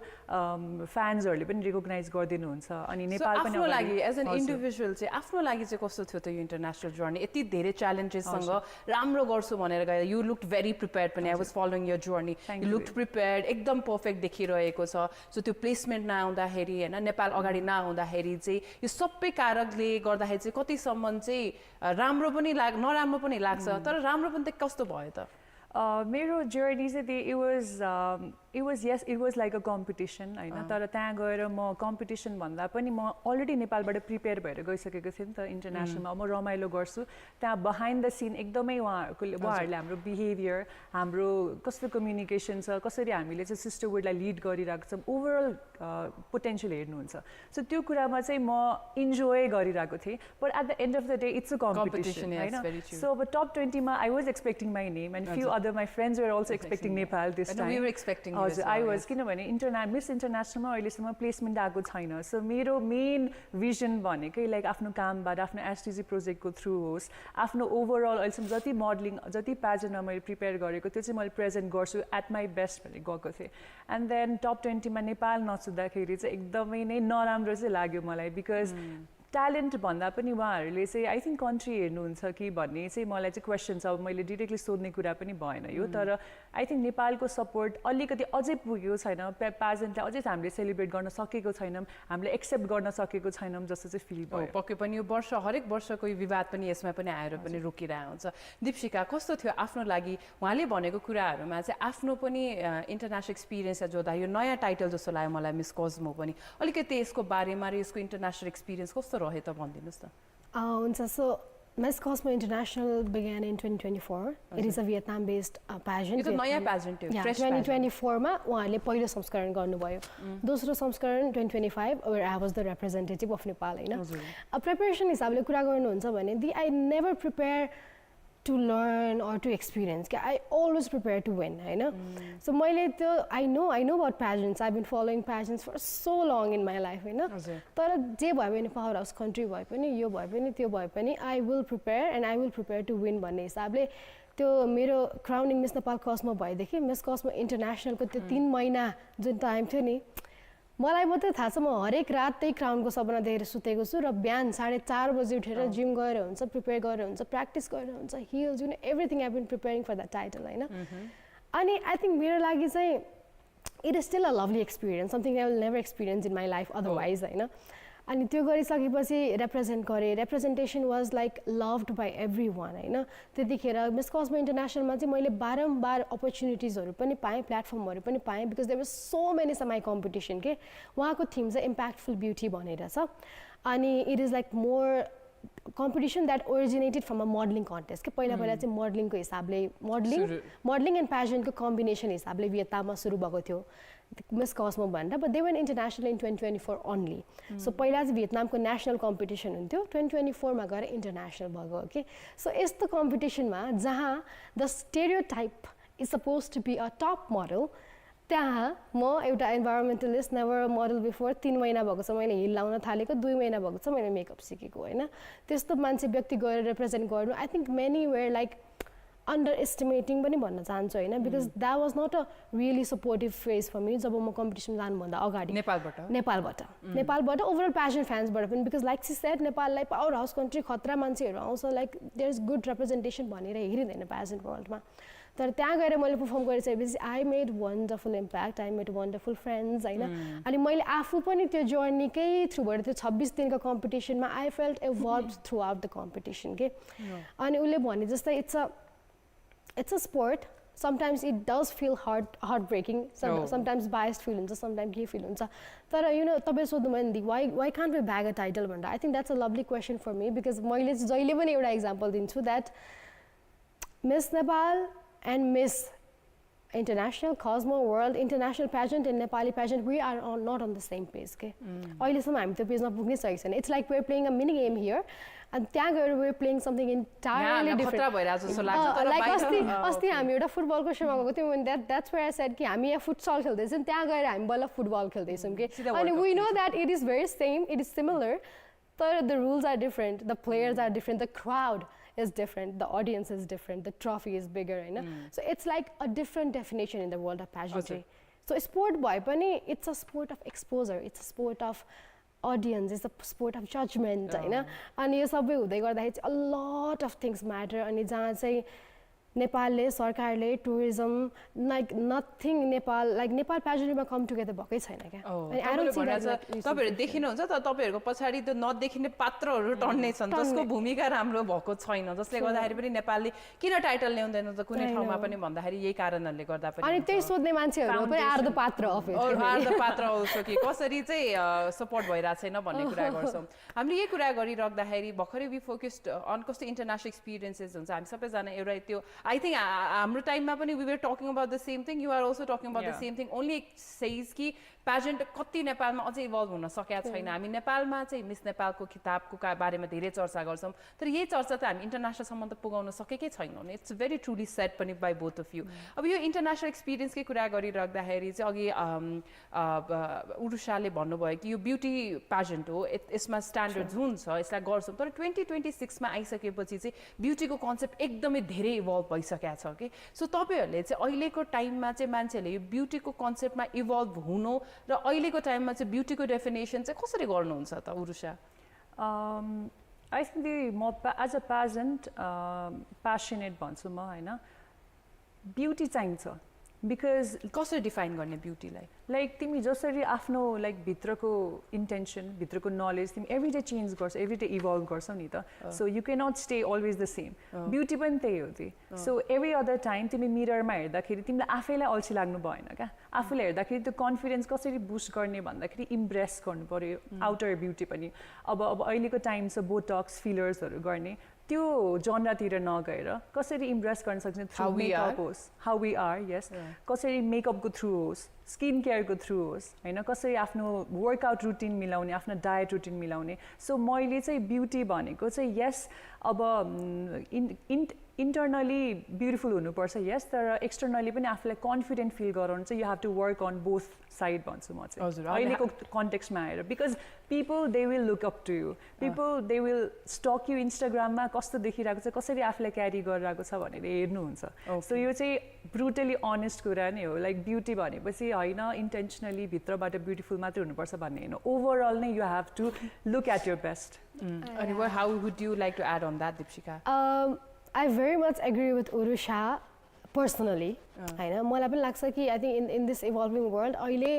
फ्यान्सहरूले पनि रिकग्नाइज गरिदिनुहुन्छ अनि नेपाल पनि आफ्नो लागि एज एन इन्डिभिजुअल चाहिँ आफ्नो लागि चाहिँ कस्तो थियो त यो इन्टरनेसनल जर्नी यति धेरै च्यालेन्जेससँग राम्रो गर्छु भनेर गएर यु लुक्ड भेरी प्रिपेयर्ड पनि I was following your journey you looked prepared एकदम पर्फेक्ट देखिरहेको छ सो त्यो प्लेसमेन्ट नआउँदाखेरि होइन नेपाल अगाडि नआउँदाखेरि चाहिँ यो सबै कारकले गर्दाखेरि चाहिँ कतिसम्म चाहिँ राम्रो पनि नराम्रो पनि लाग्छ तर राम्रो पनि त कस्तो भयो त मेरो जर्नी चाहिँ it was like a competition होइन तर त्यहाँ गएर म कम्पिटिसन भन्दा पनि म अलरेडी नेपालबाट प्रिपेयर भएर गइसकेको थिएँ नि त इन्टरनेसनलमा म रमाइलो गर्छु त्यहाँ बिहाइन्ड द सिन एकदमै उहाँहरूले हाम्रो बिहेभियर हाम्रो कस्तो कम्युनिकेसन छ कसरी हामीले चाहिँ सिस्टरहुडलाई लिड गरिरहेको छौँ ओभरअल पोटेन्सियल हेर्नुहुन्छ सो त्यो कुरामा चाहिँ म इन्जोय गरिरहेको थिएँ but at the end of the day it's a competition होइन सो अब टप 20मा I was expecting my name and few other my friends were also expecting Nepal this time हजुर आई वाज किनभने मिस इन्टरनेसनलमा अहिलेसम्म placement आएको छैन so मेरो मेन भिजन भनेकै लाइक आफ्नो कामबाट आफ्नो एसटिजी प्रोजेक्टको थ्रु होस् आफ्नो ओभरअल अहिलेसम्म जति मोडलिङ जति प्याजेन्टमा मैले प्रिपेयर गरेको त्यो चाहिँ मैले प्रेजेन्ट गर्छु एट माई बेस्ट भनेर गएको थिएँ एन्ड देन टप 20मा नेपाल नछुँदाखेरि चाहिँ एकदमै नै नराम्रो चाहिँ लाग्यो मलाई बिकज ट्यालेन्ट भन्दा पनि उहाँहरूले चाहिँ आई थिङ्क कन्ट्री हेर्नुहुन्छ कि भन्ने चाहिँ मलाई चाहिँ क्वेसन छ अब मैले डिरेक्टली सोध्ने कुरा पनि भएन यो तर आई थिङ्क नेपालको सपोर्ट अलिकति अझै पुगेको छैन प्याजेन्टलाई अझै हामीले सेलिब्रेट गर्न सकेको छैनौँ हामीले एक्सेप्ट गर्न सकेको छैनौँ जस्तो चाहिँ फिल भयो पक्कै पनि यो वर्ष हरेक वर्षको यो विवाद पनि यसमा पनि आएर पनि रोकिरहेको हुन्छ दीपशिका कस्तो थियो आफ्नो लागि उहाँले भनेको कुराहरूमा चाहिँ आफ्नो पनि इन्टरनेसनल एक्सपिरियन्स जोड्दा यो नयाँ टाइटल जस्तो लाग्यो मलाई मिस कस्मो पनि अलिकति यसको बारेमा र यसको इन्टरनेसनल एक्सपिरियन्स कस्तो रह्यो त भनिदिनुहोस् न हुन्छ so Miss Cosmo International began in 2024. It is a Vietnam-based pageant. It's a नयाँ pageant हो, fresh 2024 मा उहाँले पहिलो संस्करण गर्नुभयो. दोस्रो संस्करण 2025 where I was the representative of Nepal हैन. Preparation हिसाबले कुरा गर्नुहुन्छ भने I never prepare to learn or to experience. I always prepare to win, हैन. So मैले त्यो I know about pageants. I've been following pageants for so long in my life, हैन. तर जे भए पनि power house country भए पनि यो भए पनि त्यो भए पनि I will prepare and I will prepare to win भन्ने हिसाबले त्यो मेरो क्राउनिङ मिस नेपाल कस्मो भएदेखि मिस कस्मो इन्टरनेसनलको त्यो 3 महिना जुन टाइम थियो नि मलाई मात्रै थाहा छ म हरेक रात त्यही क्राउनको सपना देखेर सुतेको छु र बिहान 4:30 बजे उठेर जिम गएर हुन्छ प्रिपेयर गरेर हुन्छ प्र्याक्टिस गरेर हुन्छ heels you know everything I been preparing for that title हैन अनि आई थिंक मेरो लागि चाहिँ it is still a lovely experience something I will never experience in my life otherwise हैन अनि त्यो गरिसकेपछि रिप्रेजेन्ट गरेँ representation was like loved by everyone होइन त्यतिखेर मिस कस्मो इन्टरनेसनलमा चाहिँ मैले बारम्बार अपर्च्युनिटिजहरू पनि पाएँ प्लेटफर्महरू पनि पाएँ because there was so many समाई कम्पिटिसन के उहाँको थिम चाहिँ इम्प्याक्टफुल ब्युटी भनेर छ अनि it is like more competition that originated from a modeling contest के पहिला चाहिँ मोडलिङको हिसाबले मोडलिङ एन्ड प्याजनको कम्बिनेसन हिसाबले भियतनाममा सुरु भएको थियो मिस कस्मो भनेर but they went international in 2024 only so पहिला चाहिँ भियतनामको नेसनल कम्पिटिसन हुन्थ्यो 2024मा गएर इन्टरनेसनल भएको हो कि सो यस्तो कम्पिटिसनमा जहाँ the stereotype is suppose to be a top model त्यहाँ म एउटा environmentalist never a model before 3 महिना भएको छ मैले हिल लाउन थालेको 2 महिना भएको छ मैले मेकअप सिकेको होइन त्यस्तो मान्छे व्यक्ति गएर रिप्रेजेन्ट गर्नु I think many were like underestimating पनि भन्न चाहन्छु होइन because that was not a really supportive phase for me जब म कम्पिटिसन जानुभन्दा अगाडि नेपालबाट ओभरअल प्यासन फ्यान्सबाट पनि बिकज लाइक सी सेड नेपाललाई पावर हाउस कन्ट्री खतरा मान्छेहरू आउँछ like there is good representation भनेर हेरिँदैन प्यासन वर्ल्डमा तर त्यहाँ गएर मैले पर्फर्म गरिसकेपछि I made wonderful impact, I made wonderful friends होइन. अनि मैले आफू पनि त्यो जर्नीकै थ्रुबाट त्यो 26 दिनको कम्पिटिसनमा I felt evolve through out the competition के. अनि उसले भने जस्तै it's a sport. Sometimes it does feel heartbreaking. Sometimes biased feel हुन्छ, sometimes gay feel हुन्छ. तर तपाईँ सोध्नुभयो नि why can't we bag a title भनेर. I think that's a lovely question for me because मैले जहिले पनि एउटा example दिन्छु that Miss Nepal and Miss International, Cosmo, World, International Pageant and Nepali Pageant, we are not on the same page. Okay? अहिलेसम्म हामी त्यो पेजमा पुग्नै सकेको छैन. It's like we're playing a mini game here. And त्यहाँ गएर we're playing something entirely different. Like अस्ति हामी एउटा फुटबलको सोमा गएको थियौँ and that's where I said कि हामी यहाँ फुटसल खेल्दैछौँ, त्यहाँ गएर हामी बल्ल फुटबल खेल्दैछौँ कि. अनि we know that it is very same, it is similar, तर the rules are different, the players are different, the crowd is different, the audience is different, the trophy is bigger, होइन. So it's like a different definition in the world of pageantry. So sport भए पनि it's a sport of exposure, it's a sport of audience, it's a sport of judgment, होइन. अनि यो सबै हुँदै गर्दाखेरि चाहिँ a lot of things matter. अनि जहाँ चाहिँ नेपालले सरकारले टुरिज्म लाइक नथिङ नेपाल प्याजेन्टमा कम टुगेदर भएकै छैन क्या. तपाईँहरू देखिनुहुन्छ तर तपाईँहरूको पछाडि त्यो नदेखिने पात्रहरू टन्ने छन् जसको भूमिका राम्रो भएको छैन, जसले गर्दाखेरि पनि नेपालले किन टाइटल ल्याउँदैन त कुनै ठाउँमा पनि भन्दाखेरि यही कारणहरूले गर्दा पनि. अनि त्यही सोध्ने मान्छेहरू पनि आर्ध पात्र हो कि कसरी चाहिँ सपोर्ट भइरहेको छैन भन्ने कुरा गर्छौँ. हामीले यही कुरा गरिराख्दाखेरि भर्खरै वी फोकस्ड अन कस्तो इन्टरनेसनल एक्सपिरियन्सेस हुन्छ. हामी सबैजना एउटा त्यो I think हाम्रो टाइममा पनि we were talking about the same thing, you are also talking about the same thing. Only it says कि pageant कति नेपालमा अझै इभल्भ हुन सकेको छैन. हामी नेपालमा चाहिँ मिस नेपालको खिताबको बारेमा धेरै चर्चा गर्छौँ तर यही चर्चा त हामी इन्टरनेसनलसम्म त पुगाउन सकेकै छैनौँ. इट्स भेरी ट्रुली सेड पनि बाई बोथ अफ यु. अब यो इन्टरनेसनल एक्सपिरियन्सकै कुरा गरिराख्दाखेरि चाहिँ अघि उरुषाले भन्नुभयो कि यो ब्युटी पेजेन्ट हो, यसमा स्ट्यान्डर्ड्स हुन्छ, यसलाई गर्छौँ. तर 2026मा आइसकेपछि चाहिँ ब्युटीको कन्सेप्ट एकदमै धेरै इभल्भ भइसकेको छ कि. सो तपाईँहरूले चाहिँ अहिलेको टाइममा चाहिँ मान्छेहरूले यो ब्युटीको कन्सेप्टमा इभल्भ हुनु र अहिलेको टाइममा चाहिँ ब्युटीको डेफिनेसन चाहिँ कसरी गर्नुहुन्छ त उरुषा? आई थिङ्क म एज अ पेजेन्ट प्यासनेट भन्छु म होइन. ब्युटी चाहिन्छ बिकज कसरी डिफाइन गर्ने ब्युटीलाई? लाइक तिमी जसरी आफ्नो लाइक भित्रको इन्टेन्सन भित्रको नलेज तिमी एभ्री डे चेन्ज गर्छौ, एभ्री डे इभल्भ गर्छौ नि त. So you can not stay always the same. Beauty पनि त्यही हो ती. सो एभ्री अदर टाइम तिमी मिररमा हेर्दाखेरि तिमीलाई आफैलाई अल्छी लाग्नु भएन क्या. आफूलाई हेर्दाखेरि त्यो कन्फिडेन्स कसरी बुस्ट गर्ने भन्दाखेरि इम्प्रेस गर्नु पऱ्यो आउटर ब्युटी पनि. अब अहिलेको टाइम छ बोटक्स फिलर्सहरू गर्ने, त्यो जनरातिर नगएर कसरी इम्प्रेस गर्न सक्छ थ्रु मेकअप होस्, हाउ वी आर, यस, कसरी मेकअपको थ्रु होस्, स्किन केयरको थ्रु होस् होइन, कसरी आफ्नो वर्कआउट रुटिन मिलाउने, आफ्नो डायट रुटिन मिलाउने. सो मैले चाहिँ ब्युटी भनेको चाहिँ यस अब इन्टर्नली ब्युटिफुल हुनुपर्छ यस, तर एक्सटर्नली पनि आफूलाई कन्फिडेन्ट फिल गराउनु चाहिँ you have to work on both side भन्छु म चाहिँ अहिलेको कन्टेक्स्टमा आएर. Because people they will look up to you, people they will stalk you इन्स्टाग्राममा कस्तो देखिरहेको छ, कसरी आफूलाई क्यारी गरिरहेको छ भनेर हेर्नुहुन्छ. सो यो चाहिँ ब्रुटली अनेस्ट कुरा नै हो. लाइक ब्युटी भनेपछि होइन इन्टेन्सनली भित्रबाट ब्युटिफुल मात्रै हुनुपर्छ भन्ने होइन, ओभरअल नै you have to look at your best. अनि how would you like to add on that Deepshika? I very much agree with Urusha personally. होइन मलाई पनि लाग्छ कि I think in this evolving world अहिले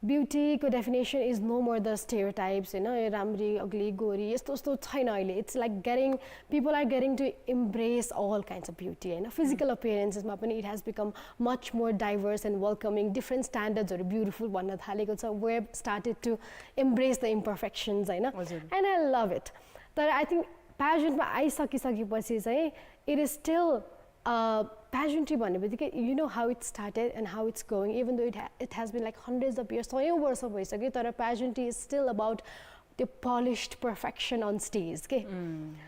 ब्युटीको definition is no more the stereotypes होइन, राम्री अग्ली गोरी यस्तो यस्तो छैन अहिले. It's like people are getting to embrace all kinds of beauty होइन. फिजिकल अपियरेन्सेसमा पनि it has become much more diverse and welcoming. Different स्ट्यान्डर्ड्सहरू ब्युटिफुल भन्न थालेको छ. We've started to embrace the imperfections होइन, एन्ड आई लभ इट. तर I think प्याजेन्टमा आइसकिसकेपछि चाहिँ इट इज स्टिल प्याजेन्ट्री भन्ने बित्तिकै you know how it started and how it's going, even though it has been like hundreds of years, 100 वर्ष भइसक्यो. तर pageantry is still about त्यो polished perfection on stage के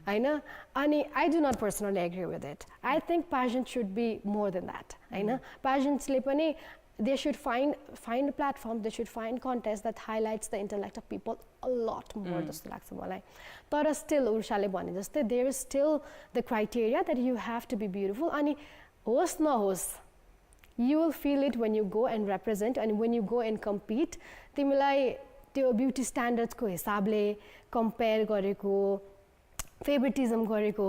होइन. अनि I do not personally agree with it. I think pageant should be more than that होइन. प्याजेन्ट्सले पनि they should find a platform, they should find contests that highlights the intellect of people a lot more जस्तो लाग्छ मलाई. तर still उर्षाले भने जस्तै there is still the criteria that you have to be beautiful. अनि होस् नहोस् you will feel it when you go and represent and when you go and compete. तिमीलाई त्यो ब्युटी स्ट्यान्डर्ड्सको हिसाबले कम्पेयर गरेको फेभरेटिजम गरेको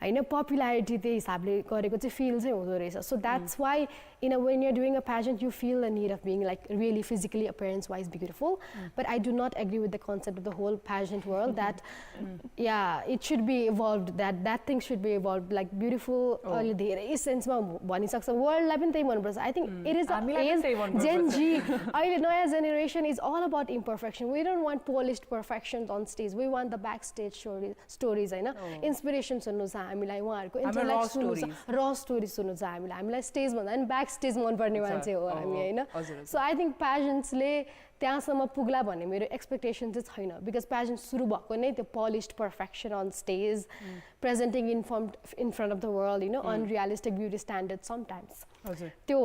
होइन पपुलारिटी त्यही हिसाबले गरेको चाहिँ फिल चाहिँ हुँदो रहेछ so that's why when you're doing a pageant you feel the need of being like really physically appearance wise beautiful but I do not agree with the concept of the whole pageant world that yeah it should be evolved that thing should be evolved like beautiful अहिले धेरै सेन्समा भनिसक्छ वर्ल्डलाई पनि त्यही मनपर्छ I think it is Gen Z अहिले नयाँ generation is all about imperfection we don't want polished perfections on stage we want the backstage stories होइन inspiration सुन्नु छ हामीलाई उहाँहरूको इन्टलेक्ट सुन्नु छ र स्टोरी सुन्नु छ हामीलाई स्टेज भन्दा पनि ब्याक स्टेज मनपर्ने मान्छे हो हामी होइन सो आई थिङ्क प्याजेन्ट्सले त्यहाँसम्म पुग्ला भन्ने मेरो एक्सपेक्टेसन चाहिँ छैन बिकज प्याजेन्ट सुरु भएको नै त्यो polished perfection on stage presenting in front of the world unrealistic beauty standard sometimes त्यो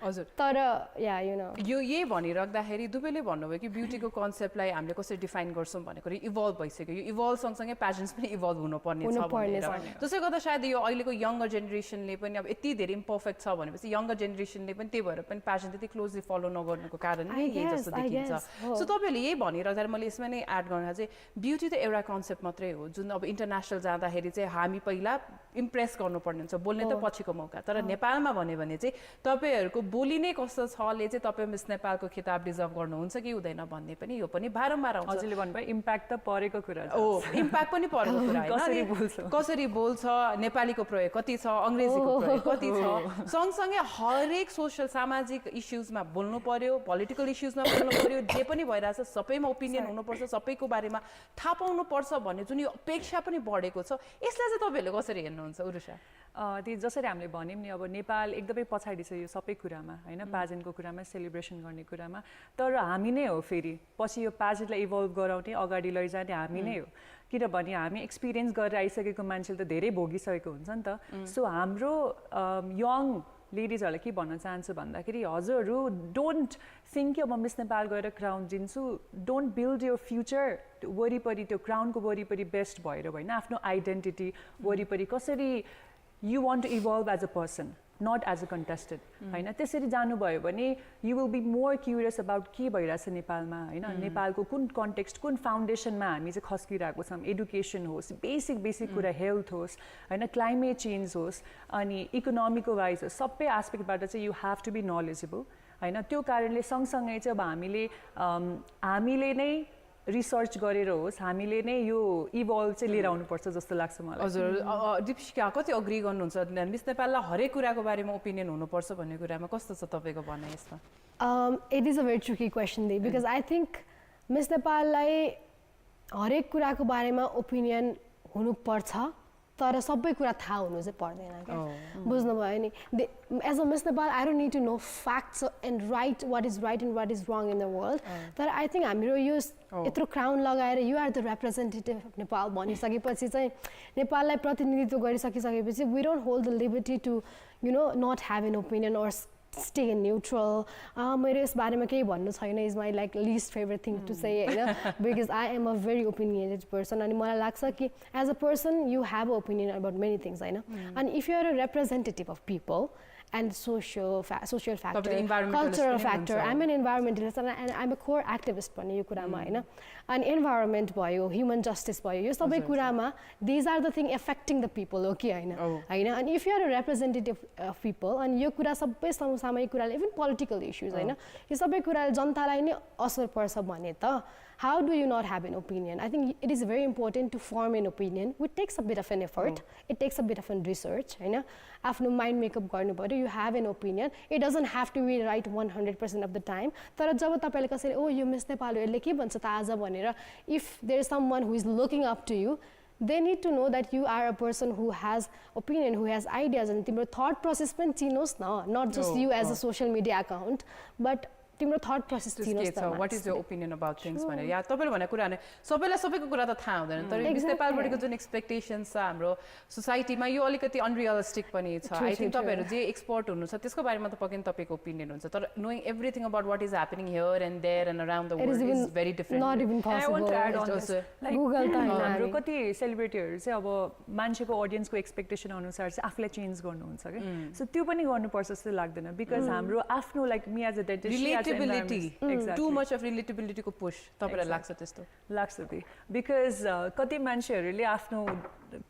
हो तर या यो यही भनिराख्दाखेरि दुवैले भन्नुभयो कि ब्युटीको कन्सेप्टलाई हामीले कसरी डिफाइन गर्छौँ भनेको इभल्भ भइसक्यो यो इभल्भ सँगसँगै प्याजेन्ट्स पनि इभल्भ हुनुपर्ने छ भनेर त्यसै गर्दा सायद यो अहिलेको यङ्गर जेनेरेसनले पनि अब यति धेरै इम्पर्फेक्ट छ भनेपछि यङ्गर जेनेरेसनले पनि त्यही भएर पनि प्याजेन्ट त्यति क्लोजली फलो नगर्नुको कारण नै यही जस्तो देखिन्छ सो तपाईँहरूले यही भनिराख्दा मैले यसमा नै एड गर्न चाहिँ ब्युटी त एउटा कन्सेप्ट मात्रै हो जुन अब इन्टरनेसनल जाँदाखेरि चाहिँ हामी पहिला इम्प्रेस गर्नुपर्ने हुन्छ बोल्ने त पछिको मौका तर नेपालमा भन्यो भने चाहिँ तपाईँहरूको बोली नै कस्तो छले चाहिँ तपाईँ मिस नेपालको खिताब डिजर्भ गर्नुहुन्छ कि हुँदैन भन्ने पनि यो पनि बारम्बार आउँछ हजुरले भन्नुभयो इम्प्याक्ट त परेको कुरा हो इम्प्याक्ट पनि परेको कुरा कसरी बोल्छ नेपालीको प्रयोग कति छ अङ्ग्रेजीको प्रयोग कति छ सँगसँगै हरेक सोसल सामाजिक इस्युजमा बोल्नु पर्यो पोलिटिकल इस्युजमा बोल्नु पर्यो जे पनि भइरहेछ सबैमा ओपिनियन हुनुपर्छ सबैको बारेमा थाहा पाउनुपर्छ भन्ने जुन यो अपेक्षा पनि बढेको छ यसलाई चाहिँ तपाईँहरूले कसरी हेर्नुहुन्छ उरुषा त्यो जसरी हामीले भन्यौँ नि अब नेपाल एकदमै पछाडि छ यो सबै कुरामा होइन प्याजेन्टको कुरामा सेलिब्रेसन गर्ने कुरामा तर हामी नै हो फेरि पछि यो प्याजेन्टलाई इभल्भ गराउने अगाडि लैजाने हामी नै हो किनभने हामी एक्सपिरियन्स गरेर आइसकेको मान्छेले त धेरै भोगिसकेको हुन्छ नि त सो हाम्रो यङ लेडिजहरूलाई के भन्न चाहन्छु भन्दाखेरि हजुरहरू डोन्ट थिङ्क कि अब म मिस नेपाल गएर क्राउन जिन्छु डोन्ट बिल्ड यर फ्युचर वरिपरि त्यो क्राउनको वरिपरि बेस्ट भएर होइन आफ्नो आइडेन्टिटी वरिपरि कसरी you want to evolve as a person not as a contestant हैन त्यसरी जानुभयो भने you will be more curious about के भइरहेछ नेपालमा हैन नेपालको कुन कन्टेक्स्ट कुन फाउन्डेसनमा हामी चाहिँ खस्किरहेको छौँ एडुकेसन होस् बेसिक कुरा हेल्थ होस् हैन क्लाइमेट चेन्ज होस् अनि इकोनोमिकको वाइज होस् सबै एस्पेक्टबाट चाहिँ you have to be knowledgeable हैन त्यो कारणले सँगसँगै चाहिँ अब हामीले नै रिसर्च गरेर होस् हामीले नै यो इभल्भ चाहिँ लिएर आउनुपर्छ जस्तो लाग्छ मलाई हजुर दीपिका कति अग्री गर्नुहुन्छ मिस नेपाललाई हरेक कुराको बारेमा ओपिनियन हुनुपर्छ भन्ने कुरामा कस्तो छ तपाईँको भनाइ यसमा it is a very tricky question they because I think miss नेपाललाई हरेक कुराको बारेमा ओपिनियन हुनुपर्छ तर सबै कुरा थाहा हुनु चाहिँ पर्दैन क्या बुझ्नुभयो नि as a miss Nepal I don't need to know facts and right what is what is wrong in the world तर आई थिङ्क हाम्रो यो यत्रो क्राउन लगाएर you are the representative of Nepal भनिसकेपछि चाहिँ नेपाललाई प्रतिनिधित्व गरिसकिसकेपछि we don't hold the liberty to not have an opinion or stay neutral मेरो यस बारेमा केही भन्नु छैन is my like least favourite thing to से होइन because I am a very opinionated person अनि मलाई लाग्छ कि as a person you have a opinion about many things होइन अनि if you are a representative of people and social factor, cultural factor. I'm an environmentalist and I'm a core activist भन्ने यो कुरामा होइन अनि environment भयो human justice भयो यो सबै कुरामा these are the thing affecting the people हो कि होइन होइन अनि if you are a representative of people अनि यो कुरा सबै समसामयिक कुराले even political issues होइन यो सबै कुराले जनतालाई नै असर पर्छ भने त how do you not have an opinion? I think it is very important to form an opinion, which takes a bit of an effort. It takes a bit of a research. You know, after mind makeup garnu paryo, you have an opinion. It doesn't have to be right 100% of the time. तर जब तपाईले कसैले oh you miss Nepal यसले के भन्छ त आज भनेर if there is someone who is looking up to you, they need to know that you are a person who has opinion, who has ideas, and तिम्रो thought process पनि चिनोस् न, not just you as a social media account, but तिम्रो thought process चिनोस् त what is your opinion about things भनेर या तपाईले भनेको कुरा नै सबैलाई सबैको कुरा त थाहा हुँदैन तर मिस नेपालबाटको जुन एक्सपेक्टेशन्स छ हाम्रो सोसाइटीमा यो अलिकति अनरियलिस्टिक पनि छ आई थिंक तपाईहरु जे एक्सपर्ट हुनुहुन्छ त्यसको बारेमा त पक्कै तपाईको ओपिनियन हुन्छ तर knowing everything about what is happening here and there and around the world is very different not even possible Google त हाम्रो कति सेलिब्रिटीहरु चाहिँ अब मान्छेको ऑडियन्सको एक्सपेक्टेसन अनुसार चाहिँ आफुलाई चेन्ज गर्नुहुन्छ के सो त्यो पनि गर्नुपर्छ जस्तो लाग्दैन बिकज हाम्रो आफ्नो like me as a dentist relatability environments. Too much of रिलेटेबिलिटीको पुश तपाईँलाई लाग्छ त्यस्तो लाग्छ त्यही बिकज कति मान्छेहरूले आफ्नो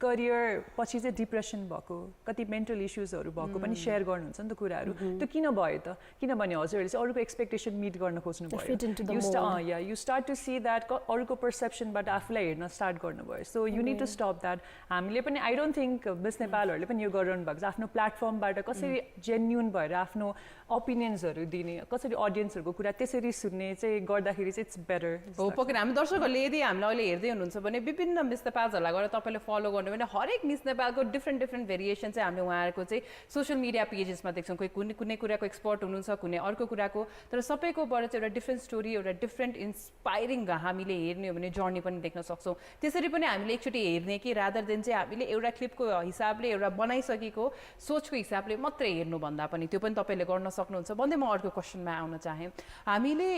करियर पछि चाहिँ डिप्रेसन भएको कति मेन्टल इस्युजहरू भएको पनि सेयर गर्नुहुन्छ नि त कुराहरू त्यो किन भयो त किनभने हजुरहरूले चाहिँ अरूको एक्सपेक्टेसन मिट गर्न खोज्नु भयो you start to see that अरूको पर्सेप्सनबाट आफूलाई हेर्न स्टार्ट गर्नुभयो so you need to stop that हामीले पनि आई डोन्ट थिङ्क मिस नेपालहरूले पनि यो गरिरहनु भएको छ आफ्नो प्लेटफर्मबाट कसरी जेन्युन भएर आफ्नो ओपिनियन्सहरू दिने कसरी अडियन्सहरूको कुरा त्यसरी सुन्ने चाहिँ गर्दाखेरि चाहिँ इट्स बेटर हो पक्कै हामी दर्शकहरूले यदि हामीलाई अहिले हेर्दै हुनुहुन्छ भने विभिन्न मिस नेपालहरूलाई गएर तपाईँले फलो गर्नु भने हरेक मिस नेपालको डिफ्रेन्ट भेरिएसन चाहिँ हामीले उहाँहरूको चाहिँ सोसियल मिडिया पेजेसमा देख्छौँ कोही कुनै कुराको एक्सपर्ट हुनुहुन्छ कुनै अर्को कुराको तर सबैकोबाट चाहिँ एउटा डिफ्रेन्ट स्टोरी एउटा डिफ्रेन्ट इन्सपाइरिङ हामीले हेर्ने हो भने जर्नी पनि देख्न सक्छौँ त्यसरी पनि हामीले एकचोटि हेर्ने कि रादर देन चाहिँ हामीले एउटा क्लिपको हिसाबले एउटा बनाइसकेको सोचको हिसाबले मात्रै हेर्नुभन्दा पनि त्यो पनि तपाईँले गर्न सक्नुहुन्छ भन्दै म अर्को क्वेसनमा आउन चाहेँ हामीले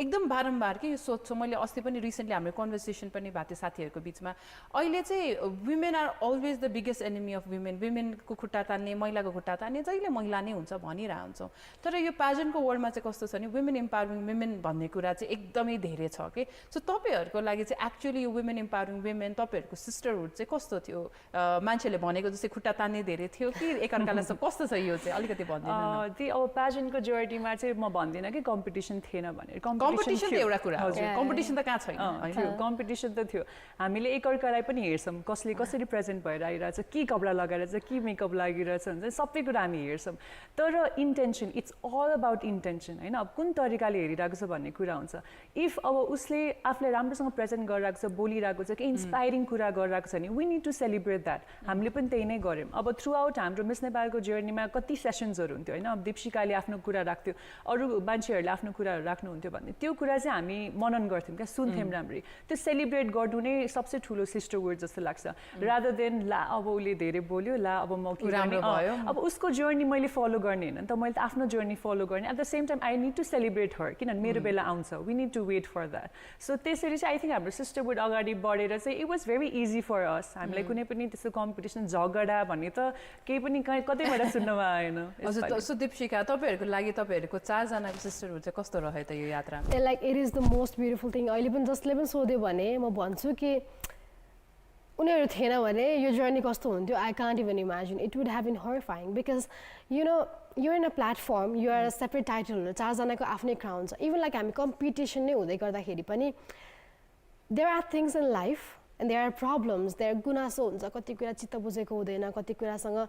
एकदम बारम्बार के यो सोध्छौँ मैले अस्ति पनि रिसेन्टली हाम्रो कन्भर्सेसन पनि भएको थियो साथीहरूको बिचमा अहिले चाहिँ women are always the biggest enemy of वुमेनको खुट्टा तान्ने महिलाको खुट्टा तान्ने जहिले महिला नै हुन्छ भनिरहेको हुन्छौँ तर यो प्याजनको वर्ल्डमा चाहिँ कस्तो छ भने वुमेन इम्पावरिङ वुमेन भन्ने कुरा चाहिँ एकदमै धेरै छ कि सो तपाईँहरूको लागि चाहिँ एक्चुअली यो वुमेन इम्पावरिङ वुमेन तपाईँहरूको सिस्टरहुड चाहिँ कस्तो थियो मान्छेले भनेको जस्तै खुट्टा तान्ने धेरै थियो कि एकअर्कालाई कस्तो छ यो चाहिँ अलिकति भनिदिनु त्यही अब प्याजनको जर्नीमा चाहिँ म भन्दिनँ कि कम्पिटिसन थिएन भनेर कम्पिटिसन त एउटा कुरा हो कम्पिटिसन त कहाँ छैन थियो कम्पिटिसन त थियो हामीले एकअर्कालाई पनि हेर्छौँ कसले कसरी प्रेजेन्ट भएर आइरहेछ के कपडा लगाएर चाहिँ के मेकअप लागिरहेछ हुन्छ सबै कुरा हामी हेर्छौँ तर intention it's all about intention होइन अब कुन तरिकाले हेरिरहेको छ भन्ने कुरा हुन्छ इफ अब उसले आफूलाई राम्रोसँग प्रेजेन्ट गरिरहेको छ बोलिरहेको छ कि इन्सपाइरिङ कुरा गरिरहेको छ भने we need to celebrate that हामीले पनि त्यही नै गऱ्यौँ अब थ्रु आउट हाम्रो मिस नेपालको जर्नीमा कति सेसन्सहरू हुन्थ्यो होइन अब दीपशिकाले आफ्नो कुरा राख्थ्यो अरू मान्छेहरूले आफ्नो कुराहरू राख्नुहुन्थ्यो भने त्यो कुरा चाहिँ हामी मनन गर्थ्यौँ क्या सुन्थ्यौँ राम्ररी त्यो सेलिब्रेट गर्नु नै सबसे ठुलो सिस्टरहुड जस्तो लाग्छ रादर देन ला अब उसले धेरै बोल्यो ला अब म के गर्ने अब उसको जर्नी मैले फलो गर्ने होइन नि त मैले त आफ्नो जर्नी फलो गर्ने at the same time I need to celebrate her किनभने मेरो बेला आउँछ we need to wait for that so त्यसरी चाहिँ आई थिङ्क हाम्रो सिस्टरहुड अगाडि बढेर चाहिँ it was very easy for us हामीलाई कुनै पनि त्यस्तो कम्पिटिसन झगडा भन्ने त केही पनि कतैबाट सुन्नमा आएन हजुर सो दीपशिका तपाईँहरूको लागि तपाईँहरूको 4 जनाको सिस्टरहुड चाहिँ कस्तो रह्यो त यो यात्रा like it is the most beautiful thing अहिले पनि जसले पनि सोध्यो भने म भन्छु कि उनीहरू थिएन भने यो जर्नी कस्तो हुन्थ्यो I can't even imagine it would have been horrifying because you know you in a platform you are a separate title हुन्छ 4 जनाको आफ्नै क्राउन छ इभन लाइक हामी कम्पिटिसन नै हुँदै गर्दाखेरि पनि there are things in life and there are problems there गुनासो हुन्छ कति कुरा चित्त बुझेको हुँदैन कति कुरासँग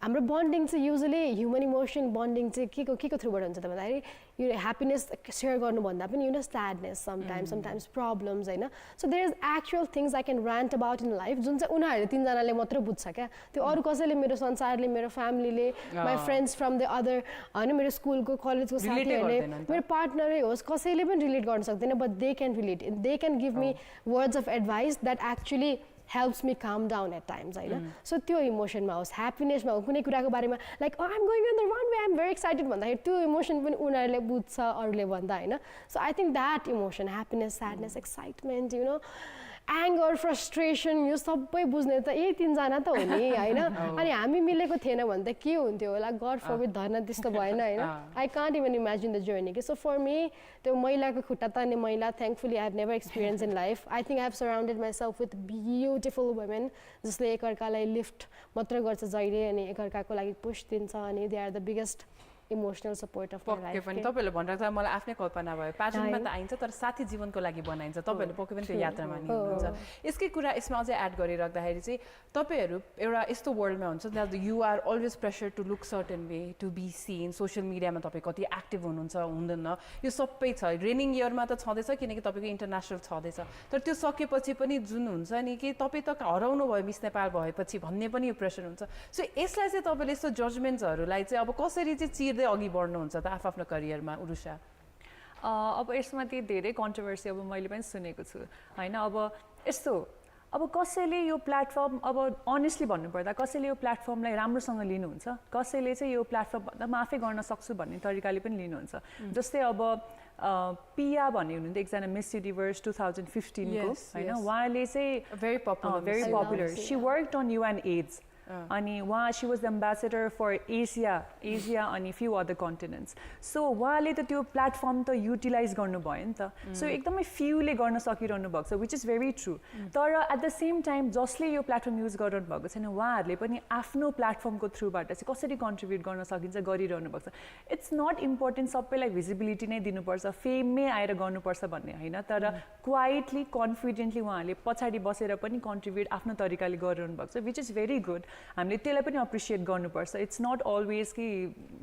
हाम्रो बन्डिङ चाहिँ युजली ह्युमन इमोसन बन्डिङ चाहिँ के को थ्रुबाट हुन्छ त भन्दाखेरि यो ह्याप्पिनेस सेयर गर्नुभन्दा पनि you know sadness sometimes problems होइन so there is actual things I can rant about in life जुन चाहिँ उनीहरू 3 जनाले मात्र बुझ्छ क्या त्यो अरू कसैले मेरो संसारले मेरो फ्यामिलीले my friends from the other होइन मेरो स्कुलको कलेजको साथीहरूले मेरो पार्टनरै होस् कसैले पनि रिलेट गर्न सक्दैन but they can relate they can give me words of advice that actually helps me calm down at times होइन सो त्यो इमोसनमा होस् ह्याप्पिनेसमा हो कुनै कुराको बारेमा like I'm going on the runway I'm very excited भन्दाखेरि त्यो इमोसन पनि उनीहरूले बुझ्छ अरूले भन्दा होइन so I think that emotion happiness sadness excitement you know anger frustration यो सबै बुझ्ने त यही 3 जना त हो नि होइन अनि हामी मिलेको थिएन भने त के हुन्थ्यो होला गड फरबिड धर्न त्यस्तो भएन होइन I can't even imagine the journey के सो फर मी त्यो महिलाको खुट्टा तान्ने महिला thankfully I have never experience in life I think I have surrounded myself with beautiful women जसले एकअर्कालाई लिफ्ट मात्र गर्छ जहिले अनि एकअर्काको लागि पुस दिन्छ अनि they are the biggest emotional support of my life पनि तपाईँहरूले भनिराख्दा मलाई आफ्नै कल्पना भयो प्याजनमा त आइन्छ तर साथी जीवनको लागि बनाइन्छ तपाईँहरूले पक्कै पनि त्यो यात्रामा नि हुनुहुन्छ यसकै कुरा यसमा अझै एड गरिराख्दाखेरि चाहिँ तपाईँहरू एउटा यस्तो वर्ल्डमा हुन्छ that you are always pressure to look certain way to be seen social मिडियामा तपाईँ कति एक्टिभ हुनुहुन्छ हुँदैन यो सबै छ रेनिङ इयरमा त छँदैछ किनकि तपाईँको इन्टरनेसनल छँदैछ तर त्यो सकेपछि पनि जुन हुन्छ नि कि तपाईँ त हराउनु भयो मिस नेपाल भएपछि भन्ने पनि यो प्रेसर हुन्छ सो यसलाई चाहिँ तपाईँले यस्तो जजमेन्ट्सहरूलाई चाहिँ अब कसरी चाहिँ अघि बढ्नुहुन्छ त आफ्नो करियरमा उरुषा अब यसमा ती धेरै कन्ट्रोभर्सी अब मैले पनि सुनेको छु होइन अब यस्तो अब कसैले यो प्लेटफर्म अब अनेस्टली भन्नुपर्दा कसैले यो प्लेटफर्मलाई राम्रोसँग लिनुहुन्छ कसैले चाहिँ यो प्लेटफर्म भन्दा म आफै गर्न सक्छु भन्ने तरिकाले पनि लिनुहुन्छ जस्तै अब पिया भन्ने हुनुहुन्थ्यो एकजना मिस युनिभर्स 2015 को होइन उहाँले चाहिँ very popular she worked on UN AIDS अनि उहाँ she was the ambassador for Asia अनि फ्यु अदर कन्टिनेन्ट्स सो उहाँले त त्यो प्लेटफर्म त युटिलाइज गर्नुभयो नि त सो एकदमै फ्युले गर्न सकिरहनु भएको छ विच इज भेरी ट्रु तर एट द सेम टाइम जसले यो प्लेटफर्म युज गरिरहनु भएको छैन उहाँहरूले पनि आफ्नो प्लेटफर्मको थ्रुबाट चाहिँ कसरी कन्ट्रिब्युट गर्न सकिन्छ गरिरहनु भएको छ इट्स नट इम्पोर्टेन्ट सबैलाई भिजिबिलिटी नै दिनुपर्छ फेममै आएर गर्नुपर्छ भन्ने होइन तर क्वाइटली कन्फिडेन्टली उहाँहरूले पछाडि बसेर पनि कन्ट्रिब्युट आफ्नो तरिकाले गरिरहनु भएको छ विच इज भेरी गुड हामीले त्यसलाई पनि अप्रिसिएट गर्नुपर्छ इट्स नट अलवेज कि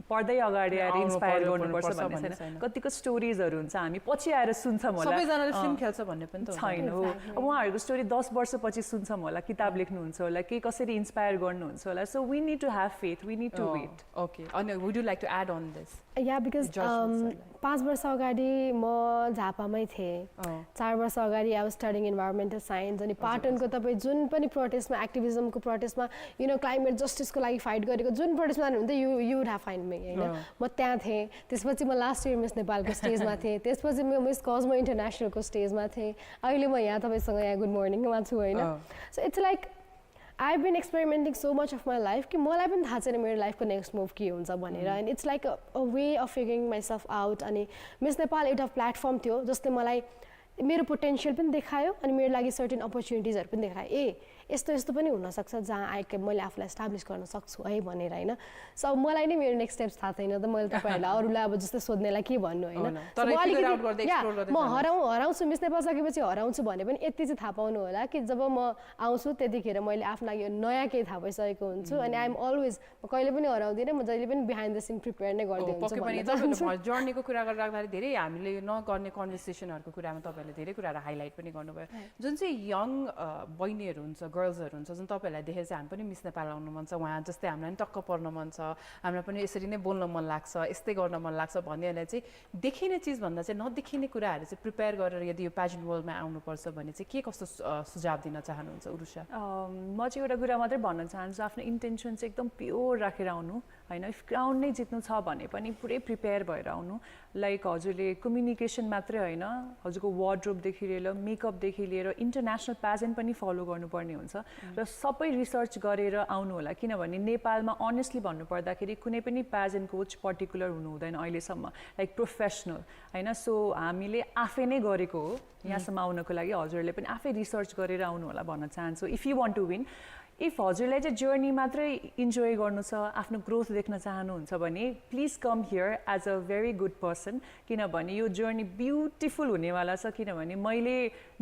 पढ्दै अगाडि आएर इन्सपायर गर्नुपर्छ भन्ने छैन कतिको स्टोरिजहरू हुन्छ हामी पछि आएर सुन्छौँ होला सबैजनाले फिल्म खेल्छ भन्ने पनि त छैन हो अब उहाँहरूको स्टोरी 10 वर्षपछि सुन्छौँ होला किताब लेख्नुहुन्छ होला के कसरी इन्सपायर गर्नुहुन्छ होला so we need to have faith we need to wait okay अनि would you like to add on this yeah because 5 वर्ष अगाडि म झापामै थिएँ 4 वर्ष अगाडि I was studying environmental science अनि पाटनको तपाईँ जुन पनि प्रोटेस्टमा एक्टिभिजमको प्रोटेस्टमा यु नो क्लाइमेट जस्टिसको लागि फाइट गरेको जुन प्रोटेस्टमा जानुहुन्थ्यो you would have find me होइन म त्यहाँ थिएँ त्यसपछि म लास्ट इयर मिस नेपालको स्टेजमा थिएँ त्यसपछि म मिस कजमो इन्टरनेसनलको स्टेजमा थिएँ अहिले म यहाँ तपाईँसँग यहाँ गुड मर्निङमा छु होइन so it's like I been experimenting so much of my life कि मलाई पनि थाहा छैन मेरो लाइफको नेक्स्ट मुभ के हुन्छ भनेर and it's like a way of figuring myself out अनि मिस नेपाल एउटा प्लेटफर्म थियो जसले मलाई मेरो पोटेन्सियल पनि देखायो अनि मेरो लागि सर्टेन अपर्च्युनिटिजहरू पनि देखायो ए यस्तो यस्तो पनि हुनसक्छ जहाँ आएकै मैले आफूलाई इस्टाब्लिस गर्न सक्छु है भनेर होइन सो मलाई नै मेरो नेक्स्ट स्टेप्स थाहा छैन त मैले तपाईँहरूलाई अरूलाई अब जस्तै सोध्नेलाई के भन्नु होइन म हराउँछु मिस नेपाल सकेपछि हराउँछु भने पनि यति चाहिँ थाहा पाउनु होला कि जब म आउँछु त्यतिखेर मैले आफ्नो लागि नयाँ केही थाहा पाइसकेको हुन्छु अनि आइएम अलवेज म कहिले पनि हराउँदिनँ म जहिले पनि बिहाइन्ड द सिन प्रिपेयर नै गर्दै हुन्छु जर्नीको कुरा गर्दाखेरि धेरै हामीले नगर्ने कन्भर्सेसनहरूको कुरामा तपाईँहरूले धेरै कुराहरू हाइलाइट पनि गर्नुभयो जुन चाहिँ यङ बहिनीहरू हुन्छ गर्ल्सहरू हुन्छ जुन तपाईँहरूलाई देखेर चाहिँ हामी पनि मिस नेपाल आउनु मन छ उहाँ जस्तै हामीलाई पनि टक्क पर्न मन छ हामीलाई पनि यसरी नै बोल्न मन लाग्छ यस्तै गर्न मन लाग्छ भन्नेहरूलाई चाहिँ देखिने चिजभन्दा चाहिँ नदेखिने कुराहरू चाहिँ प्रिपेयर गरेर यदि यो प्याजेन्ट वर्ल्डमा आउनुपर्छ भने चाहिँ के कस्तो सुझाव दिन चाहनुहुन्छ उरुषा म चाहिँ एउटा कुरा मात्रै भन्न चाहन्छु आफ्नो इन्टेन्सन चाहिँ एकदम प्योर राखेर आउनु होइन इफ क्राउन नै जित्नु छ भने पनि पुरै प्रिपेयर भएर आउनु लाइक हजुरले कम्युनिकेसन मात्रै होइन हजुरको वार्डरोबदेखि लिएर मेकअपदेखि लिएर इन्टरनेसनल प्याजेन्ट पनि फलो गर्नुपर्ने हुन्छ र सबै रिसर्च गरेर आउनु होला किनभने नेपालमा अनेस्टली भन्नुपर्दाखेरि कुनै पनि प्याजेन्ट कोच पर्टिकुलर हुनु हुँदैन अहिलेसम्म लाइक प्रोफेसनल होइन सो हामीले आफै नै गरेको हो यहाँसम्म आउनको लागि हजुरहरूले पनि आफै रिसर्च गरेर आउनु होला भन्न चाहन्छु if you want to win if हजुरलाई चाहिँ जर्नी मात्रै इन्जोय गर्नु छ आफ्नो ग्रोथ देख्न चाहनुहुन्छ भने please come here as a very good person किनभने यो जर्नी ब्युटिफुल हुनेवाला छ किनभने मैले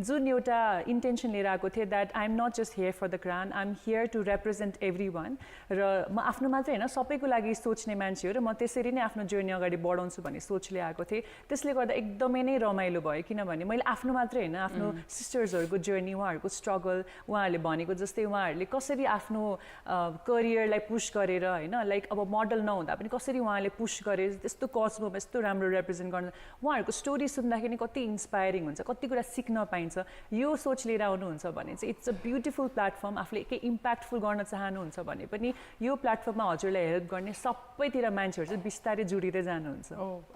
जुन एउटा इन्टेन्सन लिएर आएको थिएँ that I am not just here for the crown I am here to represent every one र म आफ्नो मात्रै होइन सबैको लागि सोच्ने मान्छे हो र म त्यसरी नै आफ्नो जर्नी अगाडि बढाउँछु भन्ने सोचले आएको थिएँ त्यसले गर्दा एकदमै नै रमाइलो भयो किनभने मैले आफ्नो मात्रै होइन आफ्नो सिस्टर्सहरूको जर्नी उहाँहरूको स्ट्रगल उहाँहरूले भनेको जस्तै उहाँहरूले कसरी आफ्नो करियरलाई पुस गरेर होइन लाइक अब मोडल नहुँदा पनि कसरी उहाँले पुस गरेर त्यस्तो कस्मोमा यस्तो राम्रो रिप्रेजेन्ट गर्न उहाँहरूको स्टोरी सुन्दाखेरि कति इन्सपायरिङ हुन्छ कति कुरा सिक्न पाइन्छ यो सोच लिएर आउनुहुन्छ भने चाहिँ इट्स अ ब्युटिफुल प्लेटफर्म आफूले केही इम्प्याक्टफुल गर्न चाहनुहुन्छ भने पनि यो प्लेटफर्ममा हजुरलाई हेल्प गर्ने सबैतिर मान्छेहरू चाहिँ बिस्तारै जुडिँदै जानुहुन्छ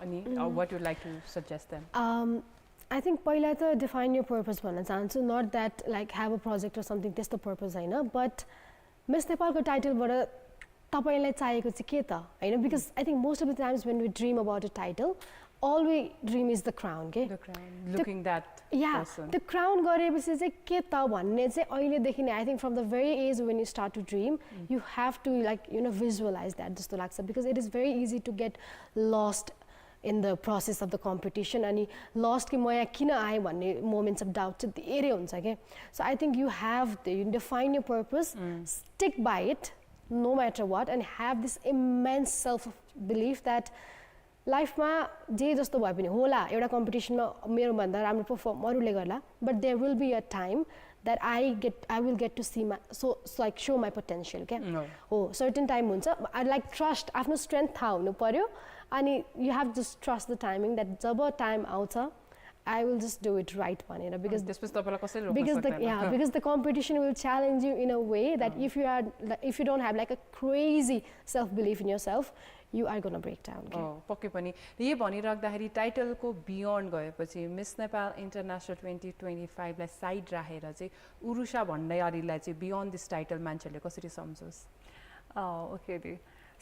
अनि what you like to suggest them I think पहिला त डिफाइन योर पर्पज भन्न चाहन्छु not that like have a project or something त्यस्तो पर्पज होइन बट मिस नेपालको टाइटलबाट तपाईँलाई चाहिएको चाहिँ के त होइन because I think most of the times when we dream about a title all we dream is the crown के the crown looking that person the crown गरेपछि चाहिँ के त भन्ने चाहिँ अहिलेदेखि नै I think from the very age when you start to dream you have to like you know visualize that जस्तो लाग्छ because it is very easy to get lost in the process of the competition अनि lost कि म यहाँ किन आएँ भन्ने moments of doubt चाहिँ धेरै हुन्छ के so I think you have you define your purpose stick by it no matter what and have this immense self belief that लाइफमा जे जस्तो भए पनि होला एउटा कम्पिटिसनमा मेरोभन्दा राम्रो पर्फर्म अरूले गर्ला but there will be a time that I will get to see my so like so my potential क्या हो सर्टेन टाइम हुन्छ आई लाइक ट्रस्ट आफ्नो स्ट्रेन्थ थाहा हुनु पऱ्यो अनि you have just trust the timing that जब time आउँछ I will just do it right भनेर because the competition will challenge you in a way that if you don't have like a crazy self belief in yourself you are going to break down. पक्कै पनि यही भनिराख्दाखेरि टाइटलको beyond गएपछि miss Nepal International 2025 लाई side राखेर चाहिँ उरुषा भण्डारीलाई चाहिँ beyond this title मान्छेले कसरी सम्झोस्? ओके दी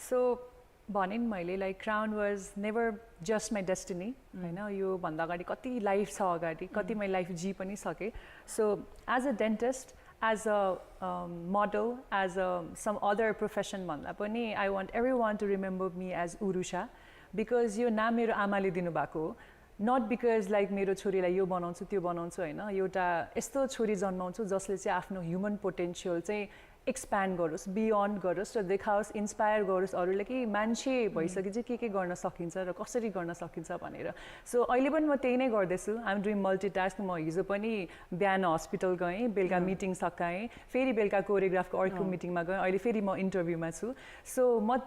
सो भनिन् मैले like crown was never just my destiny होइन यो भन्दा अगाडि कति लाइफ छ अगाडि कति मैले लाइफ जी पनि सकेँ so as a dentist as a model, as some other profession भन्दा पनि I want everyone to remember me as Urusha because यो नाम मेरो आमाले दिनुभएको हो not because like मेरो छोरीलाई यो बनाउँछु त्यो बनाउँछु होइन एउटा यस्तो छोरी जन्माउँछु जसले चाहिँ आफ्नो ह्युमन पोटेन्सियल चाहिँ एक्सप्यान्ड गरोस् बियोन्ड गरोस् र देखाओस् इन्सपायर गरोस् अरूले कि मान्छे भइसकेपछि के गर्न सकिन्छ र कसरी गर्न सकिन्छ भनेर सो अहिले पनि म त्यही नै गर्दैछु आइ एम डुइङ मल्टिटास्क म हिजो पनि बिहान हस्पिटल गएँ बेलुका मिटिङ सकाएँ फेरि बेलुका कोरियोग्राफको अर्को मिटिङमा गएँ अहिले फेरि म इन्टरभ्यूमा छु सो म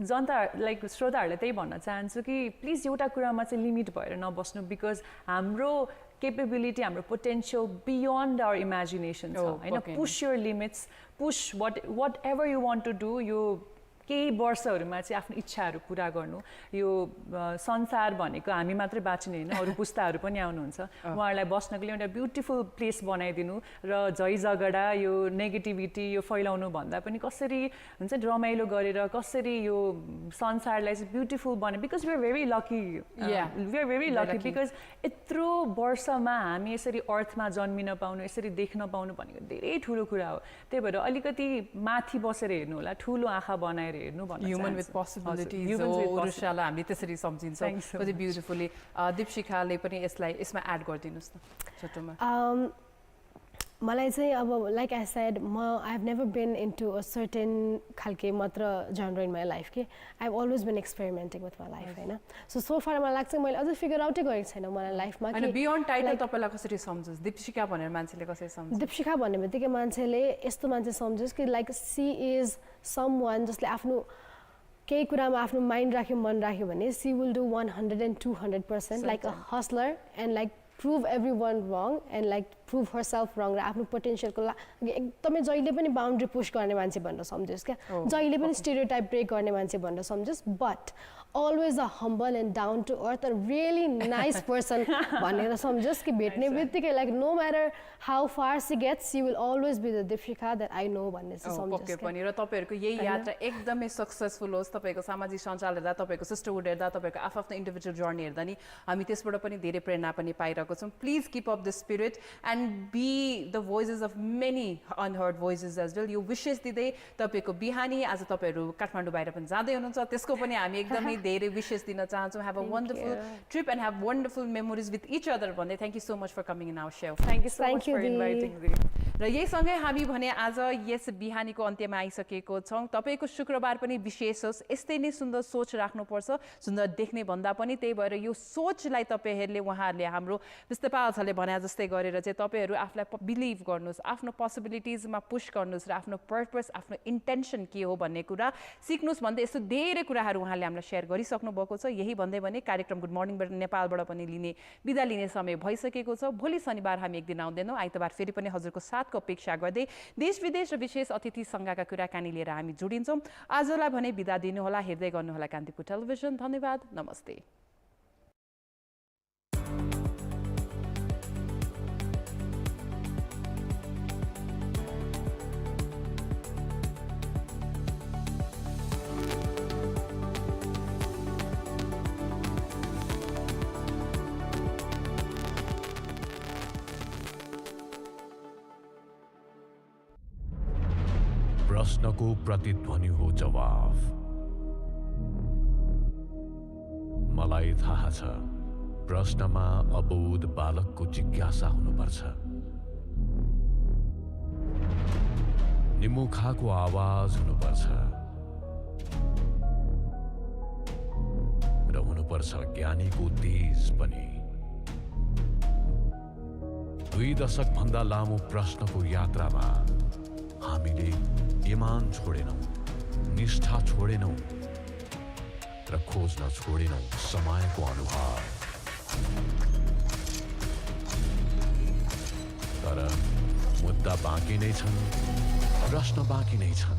जनता लाइक श्रोताहरूलाई त्यही भन्न चाहन्छु कि प्लिज एउटा कुरामा चाहिँ लिमिट भएर नबस्नु बिकज हाम्रो capability, हाम्रो potential beyond our imagination छ हैन push your limits push whatever you want to do यो केही वर्षहरुमा चाहिँ आफ्नो इच्छाहरु पूरा गर्नु यो संसार भनेको हामी मात्रै बाँच्ने हैन अरु पुस्ताहरु पनि आउनुहुन्छ उहाँहरुलाई बस्नको लागि एउटा ब्युटिफुल प्लेस बनाइदिनु र झै झगडा यो नेगेटिभिटी यो फैलाउनु भन्दा पनि कसरी हुन्छ रमाइलो गरेर कसरी यो संसारलाई चाहिँ ब्युटिफुल बनाए because we are very lucky we are very lucky because यत्रो वर्षमा हामी यसरी अर्थमा जन्मिन पाउनु यसरी देख्न पाउनु भनेको धेरै ठूलो कुरा हो त्यही भएर अलिकति माथि बसेर हेर्नु होला ठूलो आँखा बनाएर Human with possibilities उरुषालाई हामीले त्यसरी सम्झिन्छौँ कति ब्युटिफुली दीपशिखाले पनि यसमा एड गरिदिनुस् न छोटोमा मलाई चाहिँ अब like I said I have never been into a certain खालके मात्र जनर इन माई लाइफ के I have always been experimenting with my life होइन सो फार मलाई लाग्छ मैले अझै फिगर आउटै गरेको छैन मलाई लाइफमा बियोन्ड टाइटल तपाईँलाई कसरी सम्झोस् दीपशिखा भनेर मान्छेले कसरी सम्झ दीपशिखा भन्ने बित्तिकै मान्छेले यस्तो मान्छे सम्झोस् कि like she is someone जसले आफ्नो केही कुरामा आफ्नो माइन्ड राख्यो मन राख्यो भने she will do 100 and 200% like a hustler and like prove everyone wrong and like prove herself wrong र आफ्नो पोटेन्शियलको लागि एकदमै जहिले पनि बाउन्ड्री पुश गर्ने मान्छे भनेर सम्झोस् क्या जहिले पनि स्टेरियोटाइप ब्रेक गर्ने मान्छे भनेर सम्झोस् but always a humble and down to earth a really nice person भनेर सम्झोस् कि भेट्ने बित्तिकै like no matter how far she gets she will always be the Dipshika that I know भन्ने चाहिँ सम्झोस् पक्कै पनि र तपाईहरुको यही यात्रा एकदमै सक्सेसफुल होस् तपाईको सामाजिक सञ्जाल हेर्दा तपाईको सिस्टरहुड हेर्दा तपाईको आफ्नो इन्डिभिजुअल जर्नी हेर्दा नि हामी त्यसबाट पनि धेरै प्रेरणा पनि पाइरहेको छौं please keep up the spirit and be the voices of many unheard voices as well यो विशेष दिँदै तपाईको बिहानी आज तपाईहरु काठमाडौँ बाहिर पनि जाँदै हुनुहुन्छ त्यसको पनि हामी एकदमै धेरै विशेष दिन चाहन्छौँ have a wonderful trip and have wonderful memories with each other भन्दै thank you so much for coming in our show thank you so much for inviting me र यही सँगै हामी भने आज यस बिहानीको अन्त्यमा आइसकेको छौं तपाईको शुक्रबार पनि विशेष होस् यस्तै नै सुन्दर सोच राख्नुपर्छ सुन्दर देख्ने भन्दा पनि त्यही भएर यो सोचलाई तपाईहरुले उहाँहरुले हाम्रो विस्तपाल सरले भने जस्तै गरेर चाहिँ तपाईहरु आफुलाई बिलिभ गर्नुस् आफ्नो पोसिबिलिटिजमा पुश गर्नुस् र आफ्नो पर्पस आफ्नो इन्टेन्सन के हो भन्ने कुरा सिक्नुस् भन्दै यस्तो धेरै कुराहरु उहाँले हामीलाई शेयर गरिसक्नु भएको छ यही भन्दै भने कार्यक्रम गुड मर्निङ नेपालबाट पनि बिदा लिने समय भइसकेको छ भोलि शनिबार हामी एक दिन आउँदैनौं आइतबार फेरि पनि हजुरको साथको अपेक्षा गर्दै देश विदेश र विशेष अतिथि सँगका कुराकानी लिएर हामी जोडिन्छौं आजलाई भने बिदा दिनु होला हेर्दै गर्नु होला कान्तिपुर टेलिभिजन धन्यवाद नमस्ते प्रश्नको प्रतिध्वनि हो जवाफ मलाई थाहा छ प्रश्नमा अबोध बालकको जिज्ञासा हुनुपर्छ निमुखाको आवाज हुनुपर्छ र हुनुपर्छ ज्ञानीको तेज पनि 2 दशक भन्दा लामो प्रश्नको यात्रामा हामीले ईमान छोडेनौं निष्ठा छोडेनौं र खोज्न छोडेनौं समयको अनुभव तर मुद्दा बाँकी नै छन् प्रश्न बाँकी नै छन्